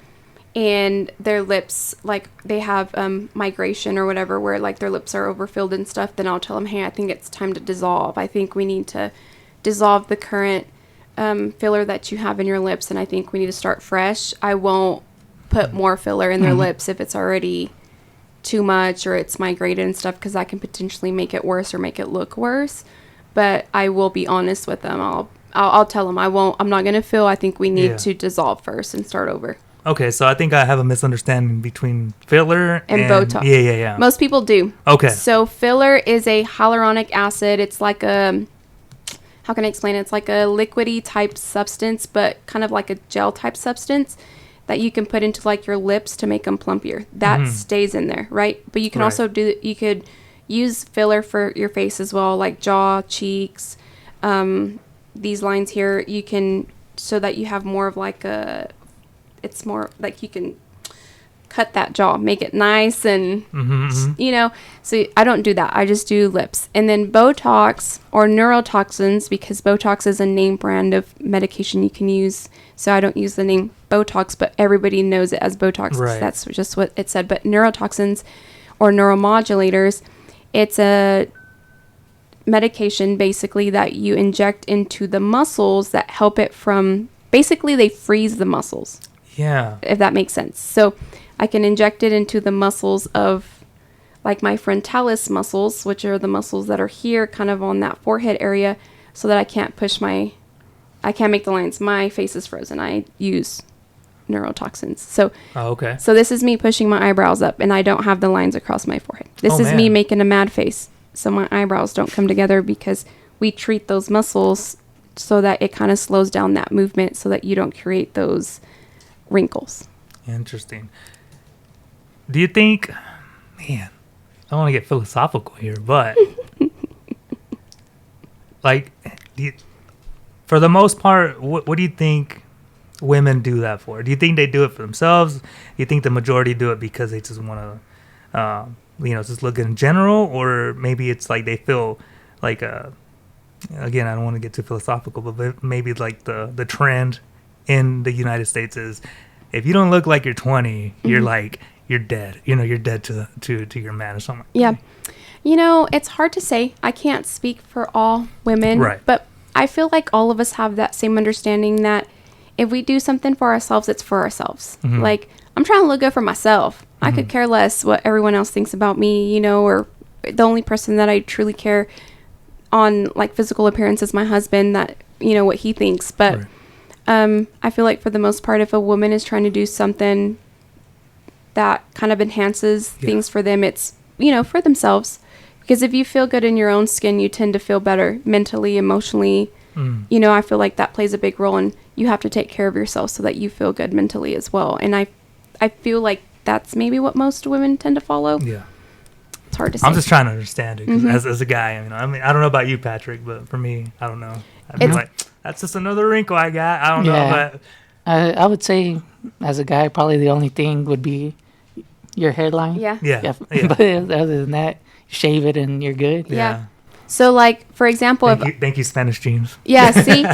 and their lips, like they have migration or whatever, where like their lips are overfilled and stuff, then I'll tell them, hey, I think it's time to dissolve. I think we need to dissolve the current filler that you have in your lips, and I think we need to start fresh. I won't put more filler in their lips if it's already too much or it's migrated and stuff, because I can potentially make it worse or make it look worse. But I will be honest with them. I'll tell them I'm not going to fill. I think we need to dissolve first and start over. Okay, so I think I have a misunderstanding between filler and Botox. Yeah. Most people do. Okay. So filler is a hyaluronic acid. It's like how can I explain it? It's like a liquidy type substance, but kind of like a gel type substance that you can put into like your lips to make them plumpier. That stays in there, right? But you can also you could use filler for your face as well, like jaw, cheeks, these lines here. You can, so that you have more of like it's more like you can cut that jaw, make it nice, and you know. So I don't do that. I just do lips. And then Botox or neurotoxins, because Botox is a name brand of medication you can use. So I don't use the name Botox, but everybody knows it as Botox. Right. That's just what it said. But neurotoxins or neuromodulators, it's a medication basically that you inject into the muscles that help it from, basically they freeze the muscles. Yeah. If that makes sense. So I can inject it into the muscles of like my frontalis muscles, which are the muscles that are here kind of on that forehead area, so that I can't make the lines. My face is frozen. I use neurotoxins. So okay. So this is me pushing my eyebrows up, and I don't have the lines across my forehead. This is me making a mad face, so my eyebrows don't come together, because we treat those muscles so that it kind of slows down that movement, so that you don't create those wrinkles. Interesting. Do you think, man, I don't want to get philosophical here, but like, for the most part, what do you think women do that for? Do you think they do it for themselves? Do you think the majority do it because they just want to, just look in general? Or maybe it's like they feel like again, I don't want to get too philosophical, but maybe like the trend in the United States is if you don't look like you're 20, you're like you're dead. You know, you're dead to your man or something. Yeah. You know, it's hard to say. I can't speak for all women, Right. but I feel like all of us have that same understanding that if we do something for ourselves, it's for ourselves. Like, I'm trying to look good for myself. I could care less what everyone else thinks about me, you know, or the only person that I truly care on, like, physical appearance is my husband, that, you know, what he thinks. But I feel like for the most part, if a woman is trying to do something that kind of enhances things for them, it's, you know, for themselves. Because if you feel good in your own skin, you tend to feel better mentally, emotionally. You know, I feel like that plays a big role, and you have to take care of yourself so that you feel good mentally as well. And I feel like that's maybe what most women tend to follow. Yeah. It's hard to say. I'm just trying to understand it 'cause as a guy. I mean, I don't know about you, Patrick, but for me, I don't know. I'd be like, that's just another wrinkle I got. I don't know, but I would say, as a guy, probably the only thing would be your hairline. Yeah. yeah. But other than that, shave it and you're good. Yeah. So, like, for example, Thank you, Spanish jeans. yeah, see?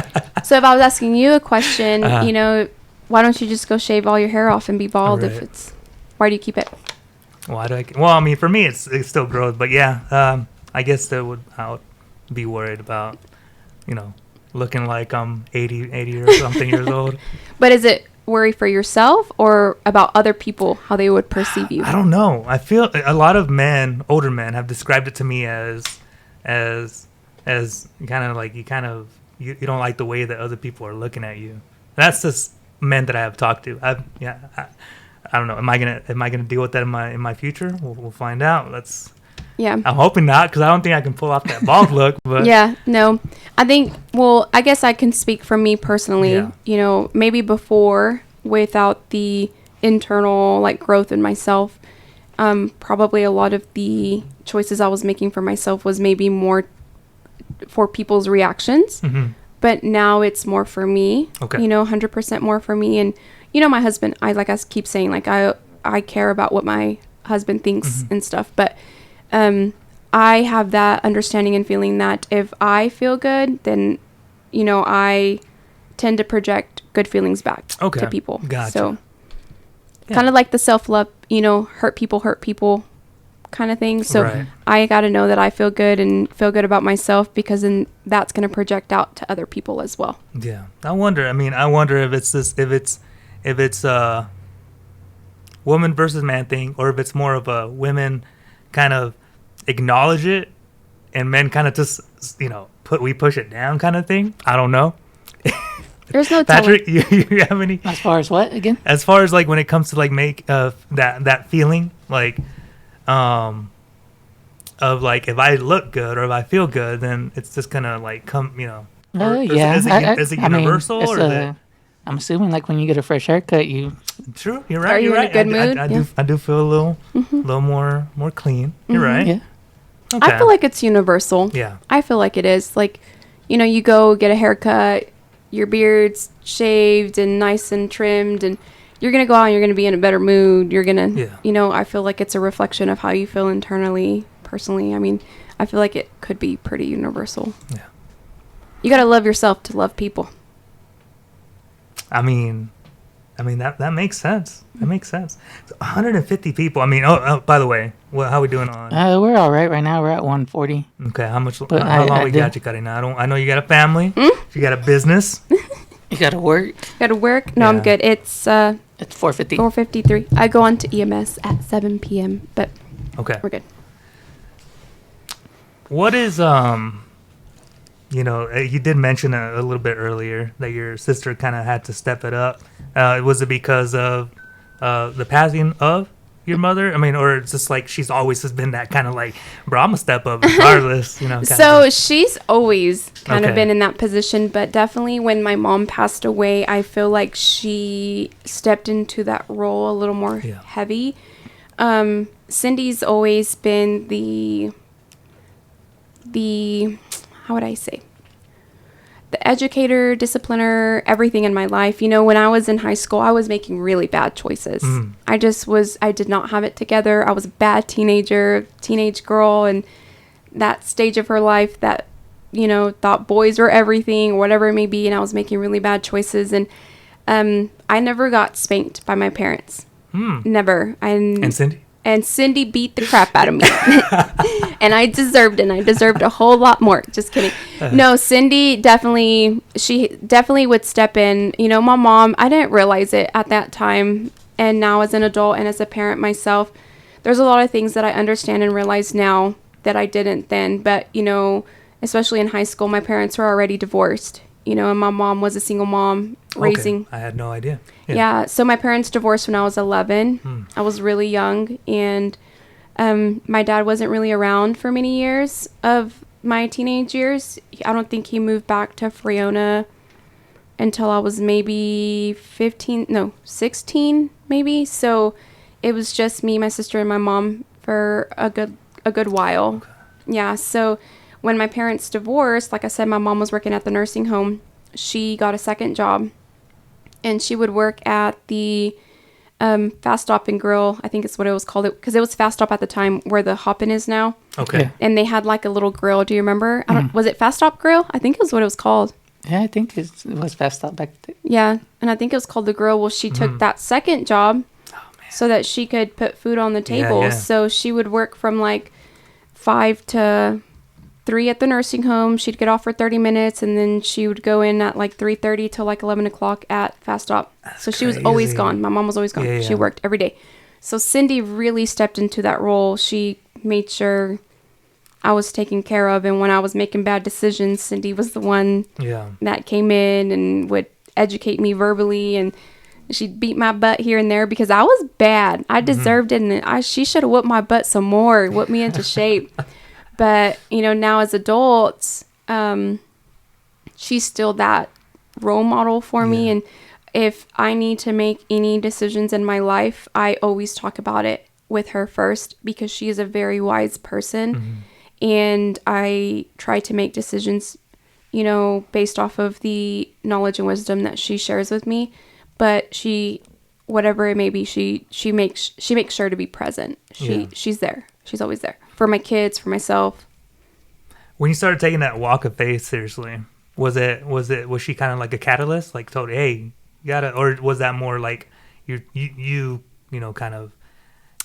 So if I was asking you a question, you know, why don't you just go shave all your hair off and be bald if Right. it's... Why do you keep it? Why do I? Well, I mean, for me, it still grows, but yeah, I guess I would be worried about, you know, looking like I'm 80 or something years old. But is it worry for yourself or about other people, how they would perceive you? I don't know. I feel a lot of men, older men, have described it to me as kind of like you don't like the way that other people are looking at you. That's just men that I have talked to. I don't know. Am I gonna deal with that in my future? We'll find out. Yeah. I'm hoping not, because I don't think I can pull off that bald look. But Yeah, no. I think, well, I guess I can speak for me personally. Yeah. You know, maybe before, without the internal, like, growth in myself, probably a lot of the choices I was making for myself was maybe more for people's reactions. But now it's more for me. Okay. You know, 100% more for me. And, you know, my husband, I keep saying, like, I care about what my husband thinks and stuff. But I have that understanding and feeling that if I feel good, then, you know, I tend to project good feelings back to people. Gotcha. So Yeah. kind of like the self-love, you know, hurt people kind of thing. So Right. I got to know that I feel good and feel good about myself, because then that's going to project out to other people as well. Yeah, I wonder if it's a woman versus man thing, or if it's more of a women kind of acknowledge it and men kind of just, you know, push it down kind of thing. I don't know. There's no telling. Patrick, you have any? As far as what again? As far as like when it comes to like make that feeling like of like if I look good or if I feel good, then it's just gonna like come, you know. Yeah. Is it universal or is it? I'm assuming like when you get a fresh haircut, you True, you're right. Are you you're in a right. good mood? I do feel a little more clean. You're right. yeah. Okay. I feel like it's universal. Yeah. I feel like it is. Like, you know, you go get a haircut, your beard's shaved and nice and trimmed, and you're going to go out and you're going to be in a better mood. You're going to, Yeah. you know, I feel like it's a reflection of how you feel internally, personally. I mean, I feel like it could be pretty universal. Yeah. You got to love yourself to love people. I mean that makes sense. That makes sense. So 150 people. I mean, oh by the way, how we doing on? we're all right now. We're at 140. Okay, how much? But how long I we do- got you, Karina? I know you got a family. You got a business. You gotta work. Got to work? No, Yeah. I'm good. It's It's 4:50. 4:53. I go on to EMS at 7 p.m., but Okay. we're good. What is you know, you did mention a little bit earlier that your sister kind of had to step it up. Was it because of the passing of your mother? I mean, or it's just like she's always just been that kind of like, bro, I'm gonna step up regardless, you know. Kind So of she's always kind of Okay. been in that position, but definitely when my mom passed away, I feel like she stepped into that role a little more Yeah. heavy. Cindy's always been the how would I say? The educator, discipliner, everything in my life. You know, when I was in high school, I was making really bad choices. I did not have it together. I was a bad teenage girl, and that stage of her life that, thought boys were everything or whatever it may be. And I was making really bad choices. And I never got spanked by my parents. Never. And Cindy? And Cindy beat the crap out of me. And I deserved it. And I deserved a whole lot more. Just kidding. No, Cindy she definitely would step in. My mom, I didn't realize it at that time. And now as an adult and as a parent myself, there's a lot of things that I understand and realize now that I didn't then. But, especially in high school, my parents were already divorced. And my mom was a single mom raising. Okay. I had no idea. Yeah. So my parents divorced when I was 11. I was really young. And my dad wasn't really around for many years of my teenage years. I don't think he moved back to Friona until I was maybe 16 maybe. So it was just me, my sister, and my mom for a good while. Okay. Yeah. So when my parents divorced, like I said, my mom was working at the nursing home. She got a second job, and she would work at the Fast Stop and Grill. I think it's what it was called, because it was Fast Stop at the time where the Hop-In is now. Okay. Yeah. And they had like a little grill. Do you remember? Was it Fast Stop Grill? I think it was what it was called. Yeah, I think it was Fast Stop back then. Yeah, and I think it was called the Grill. Well, she took that second job so that she could put food on the table. Yeah. So she would work from like 5 to 3 at the nursing home. She'd get off for 30 minutes, and then she would go in at like 3:30 till like 11 o'clock at Fast Stop. So she was always crazy. gone. My mom was always gone. Yeah. She worked every day. So Cindy really stepped into that role. She made sure I was taken care of, and when I was making bad decisions, Cindy was the one that came in and would educate me verbally, and she'd beat my butt here and there because I was bad. I deserved it, and she should have whooped my butt some more, whipped me into shape. But, now as adults, she's still that role model for me. And if I need to make any decisions in my life, I always talk about it with her first, because she is a very wise person. And I try to make decisions, based off of the knowledge and wisdom that she shares with me. But whatever it may be, she makes sure to be present. She's there. She's always there for my kids, for myself. When you started taking that walk of faith seriously, was she kind of like a catalyst, like told, hey, you gotta, or was that more like you kind of,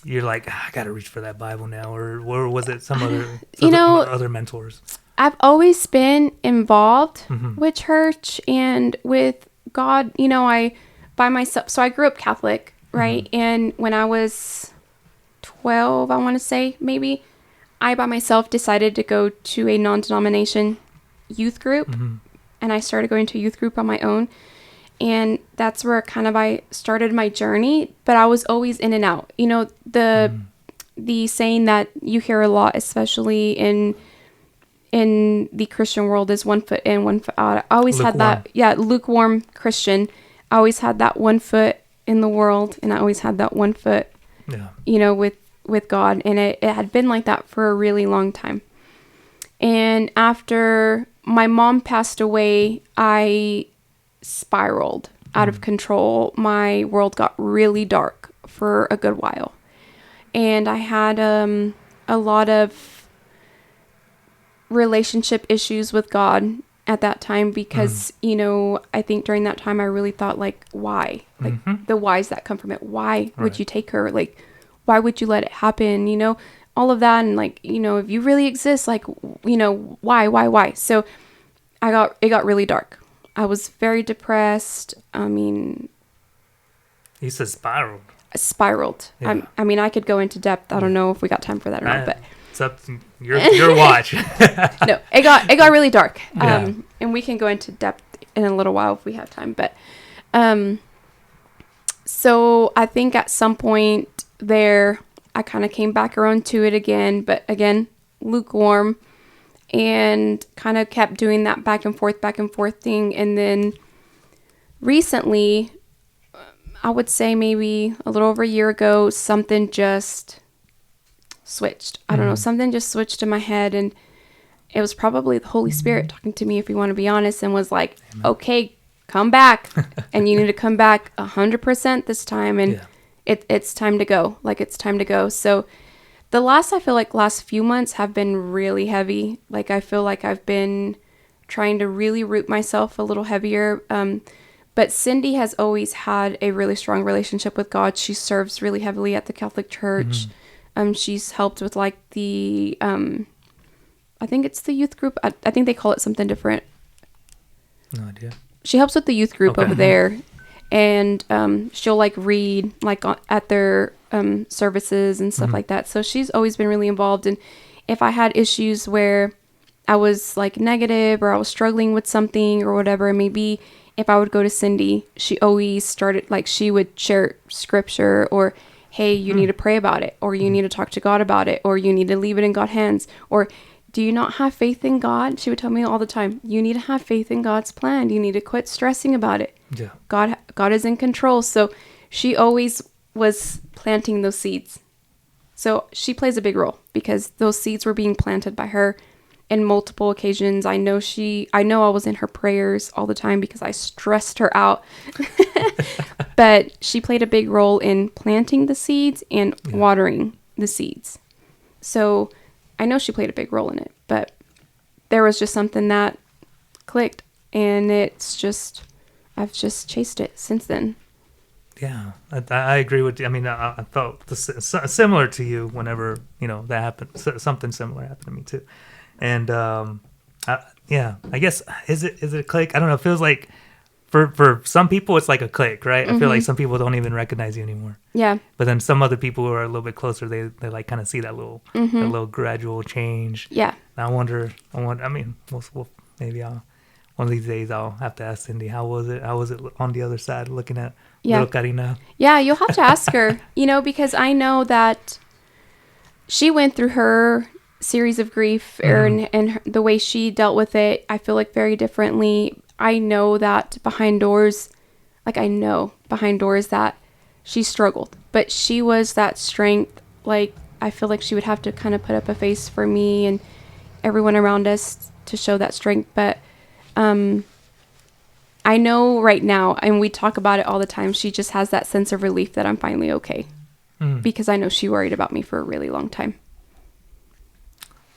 you're like, I gotta reach for that Bible now, or was it some other mentors? I've always been involved with church and with God. I by myself. So I grew up Catholic, right? And when I was 12, I want to say, maybe, I by myself decided to go to a non-denomination youth group. And I started going to a youth group on my own. And that's where I started my journey. But I was always in and out. The saying that you hear a lot, especially in the Christian world, is 1 foot in, 1 foot out. I always had that. Yeah, lukewarm Christian. I always had that 1 foot in the world, and I always had that 1 foot, with God. And it had been like that for a really long time. And after my mom passed away, I spiraled out of control. My world got really dark for a good while. And I had a lot of relationship issues with God at that time because, I think during that time I really thought, like, why? Like, the whys that come from it. Why would you take her? Like, why would you let it happen? All of that. And, like, if you really exist, like, why? So it got really dark. I was very depressed. I mean... You said spiraled. Spiraled. Yeah. I could go into depth. I don't know if we got time for that or not, but... It's up to your watch. No, it got really dark. Yeah. And we can go into depth in a little while if we have time. But so I think at some point there, I kind of came back around to it again. But again, lukewarm. And kind of kept doing that back and forth thing. And then recently, I would say maybe a little over a year ago, something just switched. I don't know. Something just switched in my head, and it was probably the Holy Spirit talking to me, if we want to be honest, and was like, okay, come back. And you need to come back 100% this time. And it's time to go. Like, it's time to go. So I feel like last few months have been really heavy. Like I feel like I've been trying to really root myself a little heavier. But Cindy has always had a really strong relationship with God. She serves really heavily at the Catholic Church. She's helped with like the, I think it's the youth group. I think they call it something different. No idea. She helps with the youth group over there. And she'll like read like at their services and stuff like that. So she's always been really involved. And if I had issues where I was like negative or I was struggling with something or whatever, maybe if I would go to Cindy, she always started like she would share scripture or, hey, you need to pray about it, or you need to talk to God about it, or you need to leave it in God's hands, or do you not have faith in God? She would tell me all the time, you need to have faith in God's plan. You need to quit stressing about it. Yeah. God is in control. So she always was planting those seeds. So she plays a big role because those seeds were being planted by her in multiple occasions. I know I was in her prayers all the time because I stressed her out. But she played a big role in planting the seeds and watering the seeds. So I know she played a big role in it, but there was just something that clicked, and I've just chased it since then. Yeah, I agree with you. I mean, I felt similar to you whenever, that happened. Something similar happened to me too. And I guess, is it a click? I don't know. It feels like for some people, it's like a click, right? I feel like some people don't even recognize you anymore. Yeah. But then some other people who are a little bit closer, they like kind of see that little gradual change. Yeah. And I wonder, I mean, we'll maybe one of these days I'll have to ask Cindy, how was it on the other side looking at little Karina? Yeah, you'll have to ask her, because I know that she went through her series of grief and the way she dealt with it, I feel like very differently. I know that behind doors that she struggled, but she was that strength. Like, I feel like she would have to kind of put up a face for me and everyone around us to show that strength. But I know right now, and we talk about it all the time, she just has that sense of relief that I'm finally okay. Because I know she worried about me for a really long time.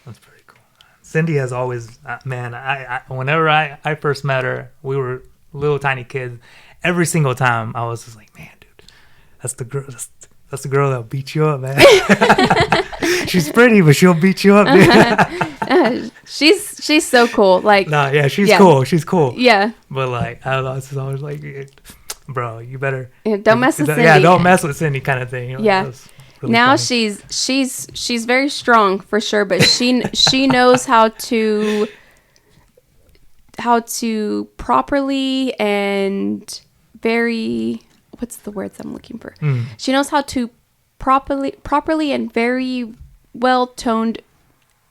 That's pretty cool. Cindy has always, I whenever I first met her, we were little tiny kids. Every single time I was just like, man, dude, that's the girl. That's the girl that'll beat you up, man. She's pretty, but she'll beat you up, dude. She's so cool. Like, nah, yeah, she's cool. She's cool. Yeah. But like, I don't know, it's always like, bro, you better don't mess with Cindy. Yeah, don't mess with Cindy, kind of thing. Yeah. Really now funny. she's very strong for sure, but she knows how to properly and very, what's the words I'm looking for? She knows how to properly and very well toned.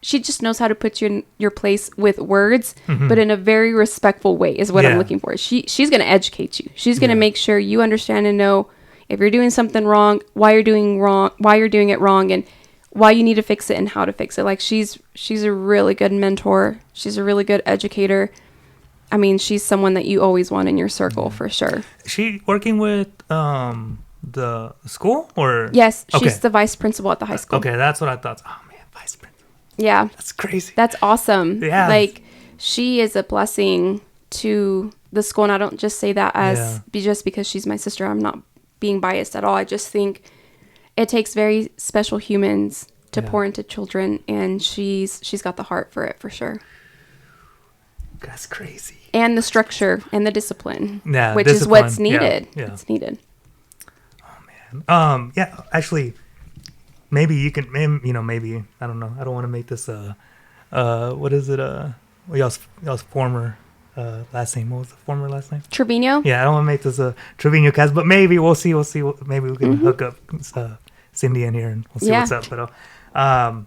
She just knows how to put you in your place with words, but in a very respectful way is what I'm looking for. She's going to educate you. She's going to make sure you understand and know if you're doing something wrong, why you're doing it wrong, and why you need to fix it and how to fix it. Like, she's a really good mentor. She's a really good educator. I mean, she's someone that you always want in your circle for sure. Is she working with the school or? Yes, she's the vice principal at the high school. Okay, that's what I thought. Oh man, vice principal. Yeah. That's crazy. That's awesome. Yeah. Like, she is a blessing to the school, and I don't just say that as just because she's my sister. I'm not being biased at all. I just think it takes very special humans to pour into children, and she's got the heart for it for sure. That's crazy. And the structure and the discipline, which is what's needed. Yeah. It's needed. Oh man. Yeah. Actually, maybe you can. Maybe I don't know. I don't want to make this what is it? Y'all's former last name. What was the former last name? Trevino. Yeah, I don't want to make this a Trevino cast, but maybe we'll see. Maybe we can hook up Cindy in here and we'll see what's up. But I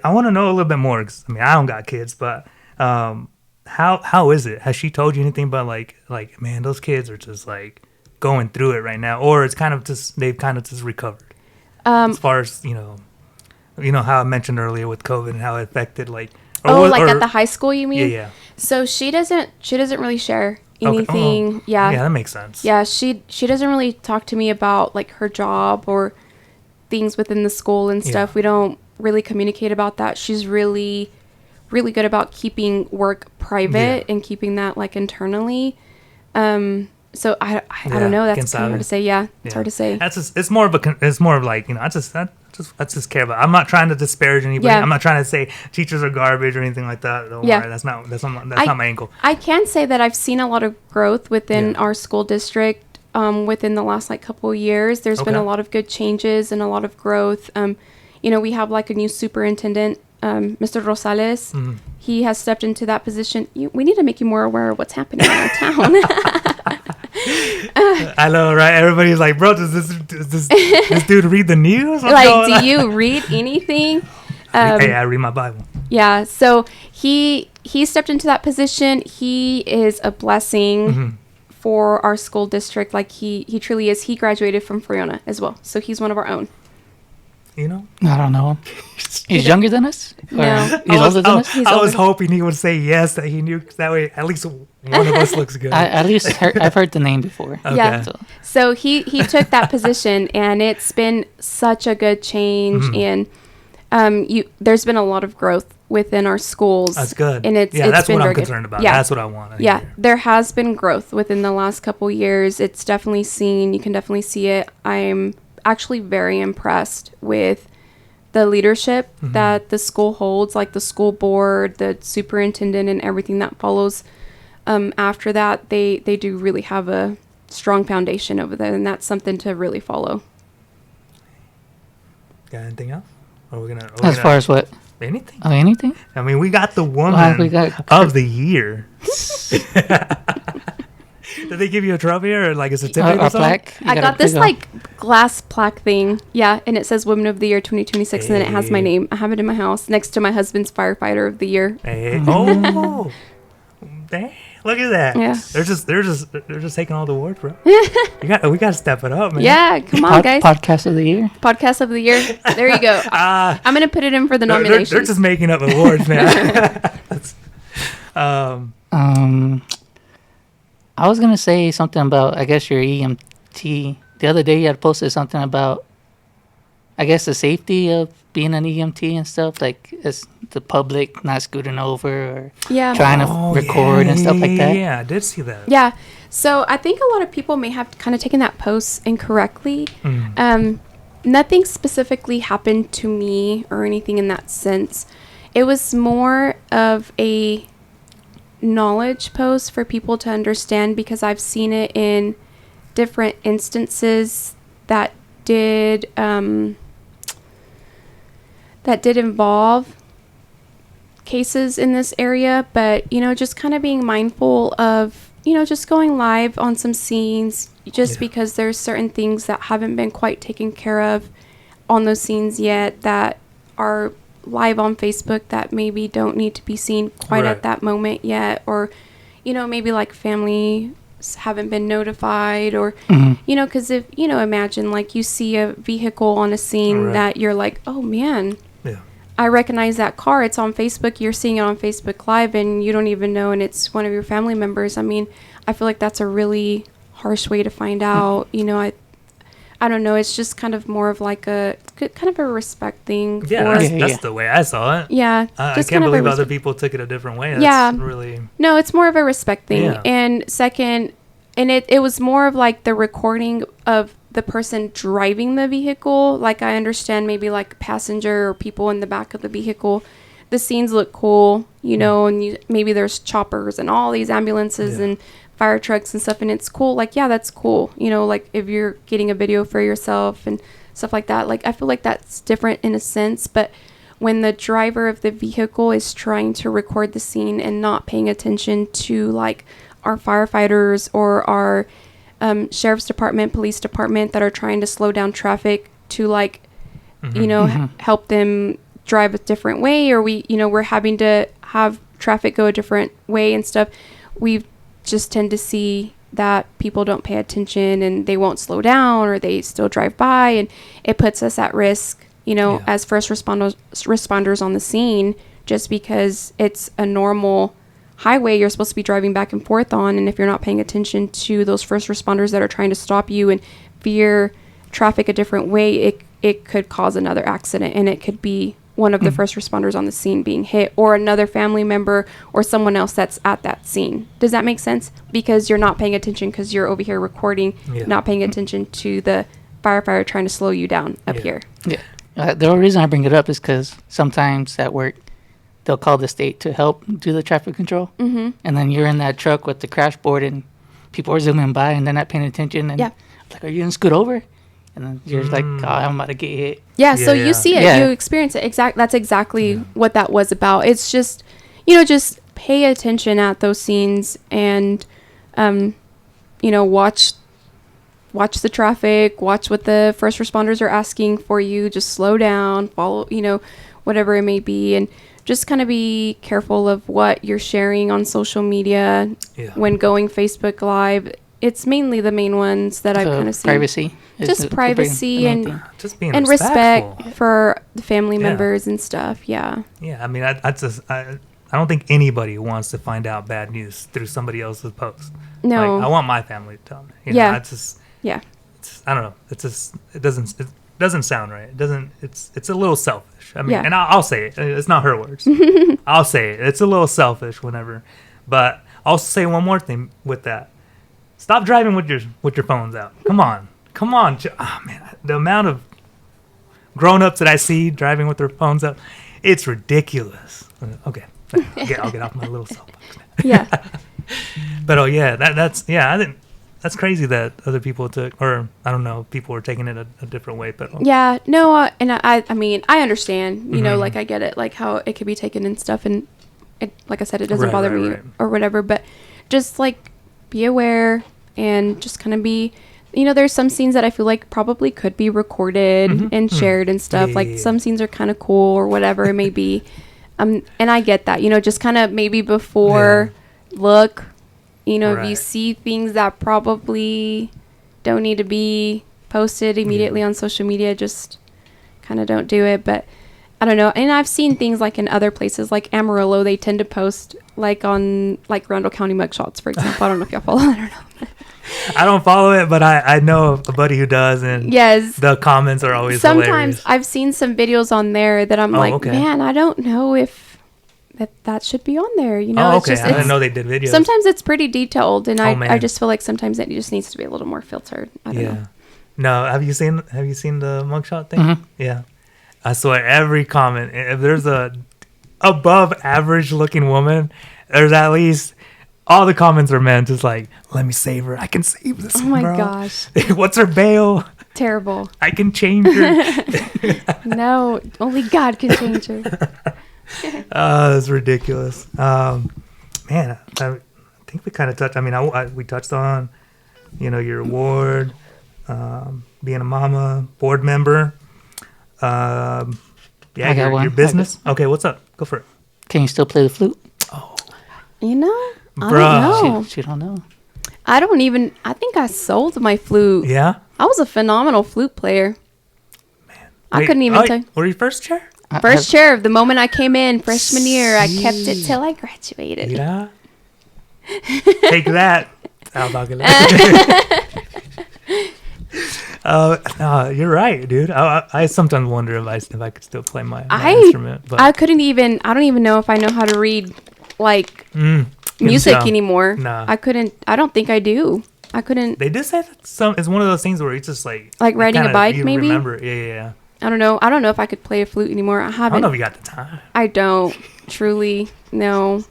want to know a little bit more. 'Cause, I mean, I don't got kids, but how is it? Has she told you anything about like man, those kids are just like going through it right now, or it's kind of just they've kind of just recovered? As far as how I mentioned earlier with COVID and how it affected like. At the high school, you mean? Yeah. So she doesn't really share anything. Okay. Yeah, that makes sense. Yeah, she doesn't really talk to me about like her job or things within the school and stuff. We don't really communicate about that. She's really, really good about keeping work private and keeping that like internally. So I don't know. That's kind of hard to say. Yeah, it's hard to say. That's just, it's more of like, you know, I just care about. I'm not trying to disparage anybody. Yeah. I'm not trying to say teachers are garbage or anything like that. Don't worry. That's not my angle. I can say that I've seen a lot of growth within our school district. Within the last like couple of years, there's been a lot of good changes and a lot of growth. You know, we have like a new superintendent, Mr. Rosales. He has stepped into that position. We need to make you more aware of what's happening in our town. I know, right? Everybody's like, bro, does this dude read the news? Like, do you read anything? Hey, I read my Bible. Yeah. So he stepped into that position. He is a blessing for our school district. Like he truly is. He graduated from Friona as well. So he's one of our own. You know? I don't know. He's younger than us? Or No. He's older than us? I was hoping he would say yes, that he knew. That way, at least one of us looks good. I've heard the name before. Okay. Yeah. So he took that position, and it's been such a good change. And there's been a lot of growth within our schools. That's good. And it's that's been what I'm very good. concerned about. Yeah. That's what I want. Yeah, there has been growth within the last couple years. It's definitely seen. You can definitely see it. I'm actually very impressed with the leadership that the school holds, like the school board, the superintendent, and everything that follows after that. They do really have a strong foundation over there, and that's something to really follow. Got anything else? Or we're gonna As far as what? anything? Oh, anything? I mean, we got the woman of the year. Did they give you a trophy or like a certificate or something? Plaque? I got this like glass plaque thing. Yeah, and it says Women of the Year 2026, and then it has my name. I have it in my house next to my husband's Firefighter of the Year. Hey. Oh, dang. Look at that. Yeah. They're just taking all the awards, bro. we got to step it up, man. Yeah, come on, guys. Podcast of the year. Podcast of the Year. There you go. I'm gonna put it in for the nominations. They're just making up awards, man. I was gonna say something about, I guess, your EMT. The other day you had posted something about, I guess, the safety of being an EMT and stuff, like as the public not scooting over or trying to record and stuff like that. Yeah, I did see that. Yeah. So I think a lot of people may have kind of taken that post incorrectly. Nothing specifically happened to me or anything in that sense. It was more of a knowledge post for people to understand, because I've seen it in different instances that did involve cases in this area. But just kind of being mindful of just going live on some scenes, just because there's certain things that haven't been quite taken care of on those scenes yet, that are live on Facebook, that maybe don't need to be seen quite at that moment yet, or maybe like families haven't been notified, or because if imagine like you see a vehicle on a scene that you're like, oh man, I recognize that car, it's on Facebook, you're seeing it on Facebook Live, and you don't even know, and it's one of your family members. I mean, I feel like that's a really harsh way to find out. I don't know. It's just kind of more of like a respect thing. Yeah, that's the way I saw it. Yeah. I can't believe other people took it a different way. That's really... No, it's more of a respect thing. Yeah. And second, and it was more of like the recording of the person driving the vehicle. Like, I understand maybe like passenger or people in the back of the vehicle. The scenes look cool, and maybe there's choppers and all these ambulances and fire trucks and stuff, and it's cool. Like, yeah, that's cool. Like if you're getting a video for yourself and stuff like that, like I feel like that's different in a sense. But when the driver of the vehicle is trying to record the scene and not paying attention to like our firefighters or our sheriff's department, police department that are trying to slow down traffic to like, help them drive a different way, or we're having to have traffic go a different way and stuff, we just tend to see that people don't pay attention and they won't slow down, or they still drive by, and it puts us at risk, as first responders on the scene, just because it's a normal highway you're supposed to be driving back and forth on. And if you're not paying attention to those first responders that are trying to stop you and veer traffic a different way, it could cause another accident, and it could be one of the first responders on the scene being hit, or another family member or someone else that's at that scene. Does that make sense? Because you're not paying attention because you're over here recording, not paying attention to the firefighter trying to slow you down up here. Yeah. The only reason I bring it up is because sometimes at work, they'll call the state to help do the traffic control. Mm-hmm. And then you're in that truck with the crash board and people are zooming by and they're not paying attention. And like, are you going to scoot over? And then you're like, oh, I'm about to get hit. Yeah, so you see it. You experience it. That's exactly what that was about. It's just, just pay attention at those scenes and, watch the traffic, watch what the first responders are asking for you, just slow down, follow, whatever it may be, and just kind of be careful of what you're sharing on social media when going Facebook Live. It's mainly the main ones that I've kind of seen. Privacy. Just privacy and just being and respectful. respect for the family members and stuff. Yeah. Yeah, I mean, I don't think anybody wants to find out bad news through somebody else's post. No. Like, I want my family to tell me. Yeah. I don't know. It doesn't sound right. It's a little selfish. I mean, and I'll say it. It's not her words. I'll say it. It's a little selfish whenever. But I'll say one more thing with that. Stop driving with your phones out. Come on. Oh, man, the amount of grown-ups that I see driving with their phones out, it's ridiculous. Okay. I'll get off my little soapbox now. Yeah. But I think that's crazy that other people took, or I don't know, people were taking it a different way. But yeah, no, and I mean, I understand, like I get it, like how it could be taken and stuff, and it, like I said, it doesn't bother me or whatever. But just like be aware and just kind of be, there's some scenes that I feel like probably could be recorded and shared and stuff. Like some scenes are kind of cool or whatever it may be. And I get that, just kind of maybe before look. If you see things that probably don't need to be posted immediately on social media, just kind of don't do it. But I don't know. And I've seen things like in other places, like Amarillo, they tend to post like on like Randall County mugshots, for example. I don't know if y'all follow that or not. I don't follow it, but I know a buddy who does, and the comments are always sometimes hilarious. I've seen some videos on there that I'm man, I don't know if that should be on there, I didn't know they did videos. Sometimes it's pretty detailed, and I just feel like sometimes it just needs to be a little more filtered. I don't know. No, have you seen the mugshot thing? Mm-hmm. Yeah, I swear every comment, if there's a above average looking woman, there's at least all the comments are meant just like, let me save her. I can save this. Oh my bro. gosh, what's her bail? Terrible. I can change her. No, only God can change her. It's ridiculous. Man, I think we kind of touched. I mean, we touched on, your award, being a mama, board member. Your business. Okay, what's up? Go for it. Can you still play the flute? Oh, I Bruh. don't know. She don't know. I think I sold my flute. Yeah. I was a phenomenal flute player. Man, I couldn't even tell. Were you first chair? First chair. The moment I came in, freshman year, I kept it till I graduated. Yeah. Take that. You're right, dude. I sometimes wonder if I could still play my instrument. But I don't even know if I know how to read like music anymore. Nah. I couldn't. I don't think I do. I couldn't. They did say that it's one of those things where it's just like riding a bike, you maybe. Remember? Yeah. I don't know. I don't know if I could play a flute anymore. I haven't. I don't know if you got the time. I don't. Truly, no.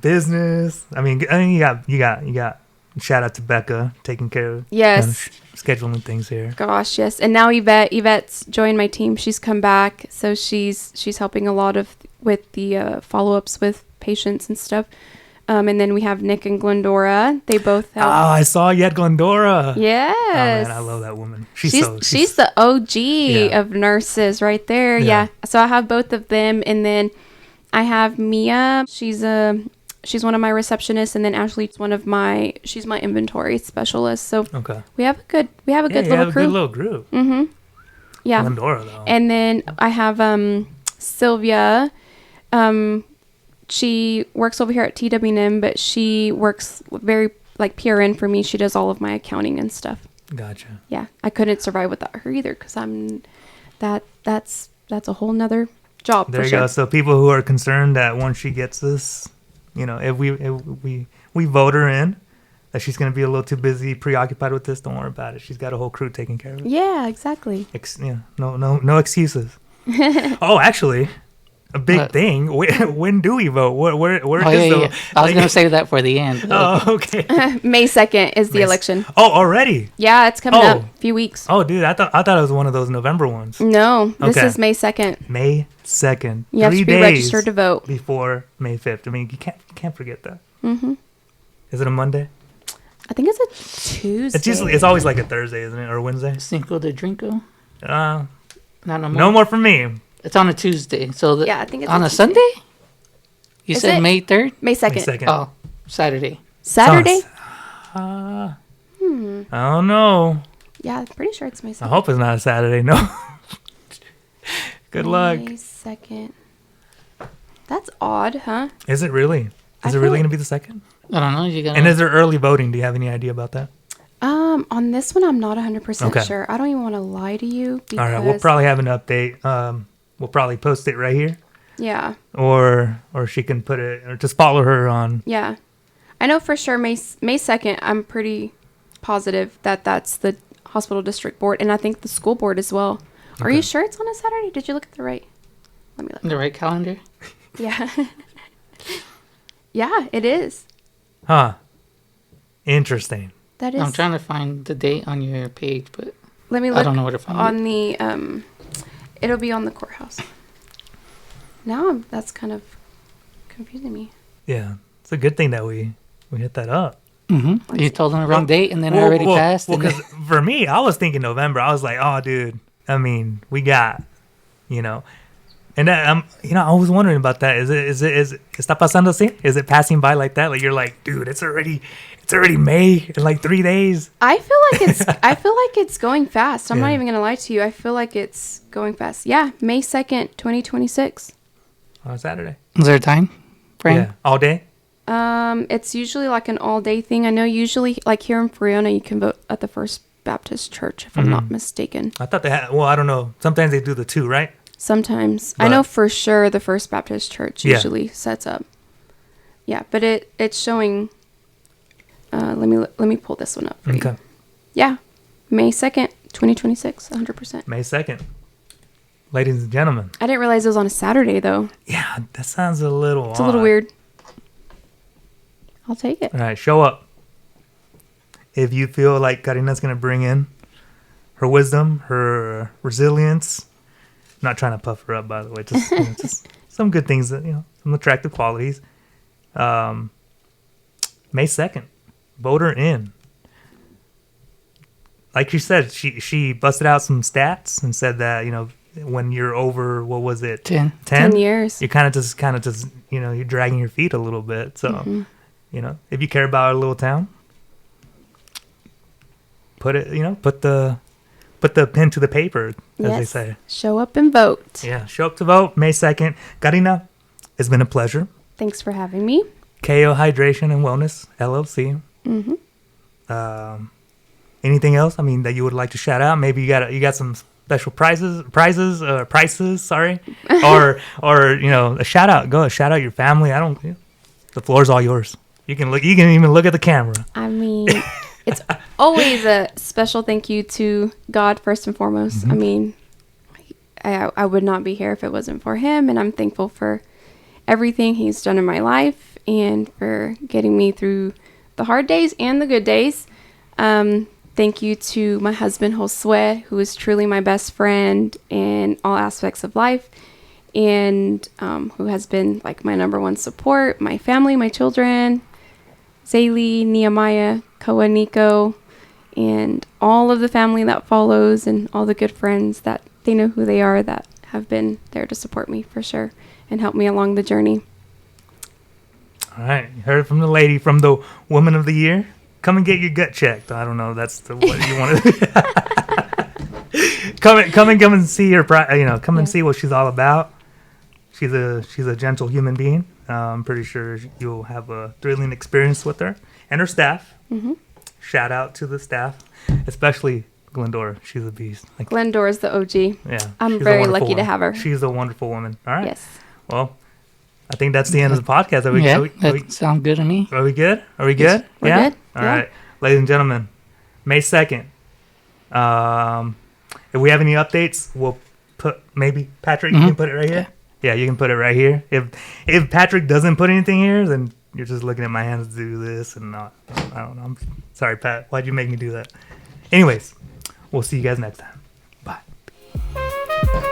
Business. I mean, you got. Shout out to Becca taking care of scheduling things here. Gosh, yes. And now Yvette's joined my team. She's come back, so she's helping a lot with the follow-ups with patients and stuff. And then we have Nick and Glendora. They both help. Oh, I saw you at Glendora. Yes. Oh man, I love that woman. She's the OG of nurses right there. Yeah. So I have both of them, and then I have Mia. She's one of my receptionists, and then Ashley's she's my inventory specialist. So we have a good little crew. Good little group. Mm-hmm. Yeah. Glendora though. And then I have Sylvia. She works over here at TWM, but she works very like PRN for me. She does all of my accounting and stuff. Gotcha. Yeah, I couldn't survive without her either because that's a whole nother job. There for you sure. go. So people who are concerned that once she gets this, if we vote her in, that she's going to be a little too busy, preoccupied with this, don't worry about it. She's got a whole crew taking care of it. Yeah, exactly. No excuses. Oh, actually, a big What? thing. When do we vote? Where Oh, is yeah, the? yeah. I was going to save that for the end. Oh, okay. May 2nd is the May- election. Oh, already? Yeah, it's coming Oh. up. A few weeks. Oh, dude, I thought it was one of those November ones. No, this Okay. is May 2nd. May 2nd. You have 3 to be days registered to vote. before May 5th. I mean, you can't forget that. Mm-hmm. Is it a Monday? I think it's a Tuesday. It's always like a Thursday, isn't it, or Wednesday? Cinco de Drinko? Uh, Not no more. no more from me. It's on a Tuesday. So Yeah, I think it's on a a Tuesday. Sunday? You Is said it? May 3rd? May 2nd. May 2nd. Oh, Saturday. Saturday? I don't know. Yeah, I'm pretty sure it's May 2nd. I hope it's not a Saturday. No. Good luck. May 2nd. That's odd, huh? Is it really? I Is it feel really like- going to be the 2nd? I don't know. You got And is there early voting? Do you have any idea about that? On this one, I'm not 100% Okay. sure. I don't even want to lie to you because All right, we'll probably have an update. We'll probably post it right here, yeah, or she can put it, or just follow her on. yeah. I know for sure May 2nd. I'm pretty positive that that's the hospital district board, and I think the school board as well. Are Okay. you sure it's on a Saturday? Did you look at the right? Let me look. the right calendar? Yeah, yeah, it is. Huh. Interesting. That is. I'm trying to find the date on your page, but Let me I look don't know where to find on the it'll be on the courthouse. Now that's kind of confusing me. Yeah, it's a good thing that we hit that up. you told them the wrong date and then it already passed. Well, and then- because for me, I was thinking November. I was like, oh, dude. I mean, we got, and I was wondering about that. Is it está pasando así? Is it passing by like that? Like you're like, dude, it's already May in like 3 days. I feel like it's going fast. I'm not Yeah. even gonna lie to you. I feel like it's going fast. Yeah, May 2nd, 2026. On Saturday. Is there a time frame? Yeah, all day. It's usually like an all day thing. I know usually like here in Friona, you can vote at the First Baptist Church if I'm not mistaken. I thought they had. Well, I don't know. Sometimes they do the 2, right? Sometimes I But- know for sure the First Baptist Church Yeah. usually sets up. Yeah, but it's showing. Let me pull this one up for you. Okay. Yeah, May 2nd, 2026, 100%. May 2nd. Ladies and gentlemen. I didn't realize it was on a Saturday though. Yeah, that sounds a little. It's a little weird. I'll take it. All right, show up. If you feel like Karina's going to bring in her wisdom, her resilience, I'm not trying to puff her up, by the way, just, just some good things, that some attractive qualities. May 2nd, vote her in. Like you said, she busted out some stats and said that, when you're over, what was it? 10. 10 years. You're kind of just, you're dragging your feet a little bit. So, if you care about our little town, put it, put the pen to the paper, as they say. Show up and vote. Yeah, show up to vote May 2nd. Karina, it's been a pleasure. Thanks for having me. KO Hydration and Wellness LLC. Anything else? I mean, that you would like to shout out? Maybe you got some special prices. Sorry, or a shout out. Go shout out your family. The floor's all yours. You can look. You can even look at the camera. I mean, it's always a special thank you to God first and foremost. I mean, I would not be here if it wasn't for him, and I'm thankful for everything he's done in my life and for getting me through the hard days and the good days. Thank you to my husband, Josue, who is truly my best friend in all aspects of life and who has been like my number one support, my family, my children, Zaylee, Nehemiah, Koa, Nico, and all of the family that follows and all the good friends that they know who they are that have been there to support me for sure and help me along the journey. All right, you heard it from the lady, from the Woman of the Year. Come and get your gut checked. I don't know. That's what you want to. come and see her. Come and see what she's all about. She's a gentle human being. I'm pretty sure you'll have a thrilling experience with her and her staff. shout out to the staff, especially Glendora. She's a beast. Like, Glendora is the OG. yeah, I'm she's a very wonderful lucky to woman. have her. She's a wonderful woman. All right. Yes. Well, I think that's the end of the podcast. Are we, Yeah, are we, that sounds good to me. are we good? Are we good? We're yeah? good. All Yeah. right. Ladies and gentlemen, May 2nd. If we have any updates, we'll put maybe Patrick, you can put it right here. Yeah, you can put it right here. If Patrick doesn't put anything here, then you're just looking at my hands to do this and not. I don't know. I'm sorry, Pat. Why'd you make me do that? Anyways, we'll see you guys next time. Bye.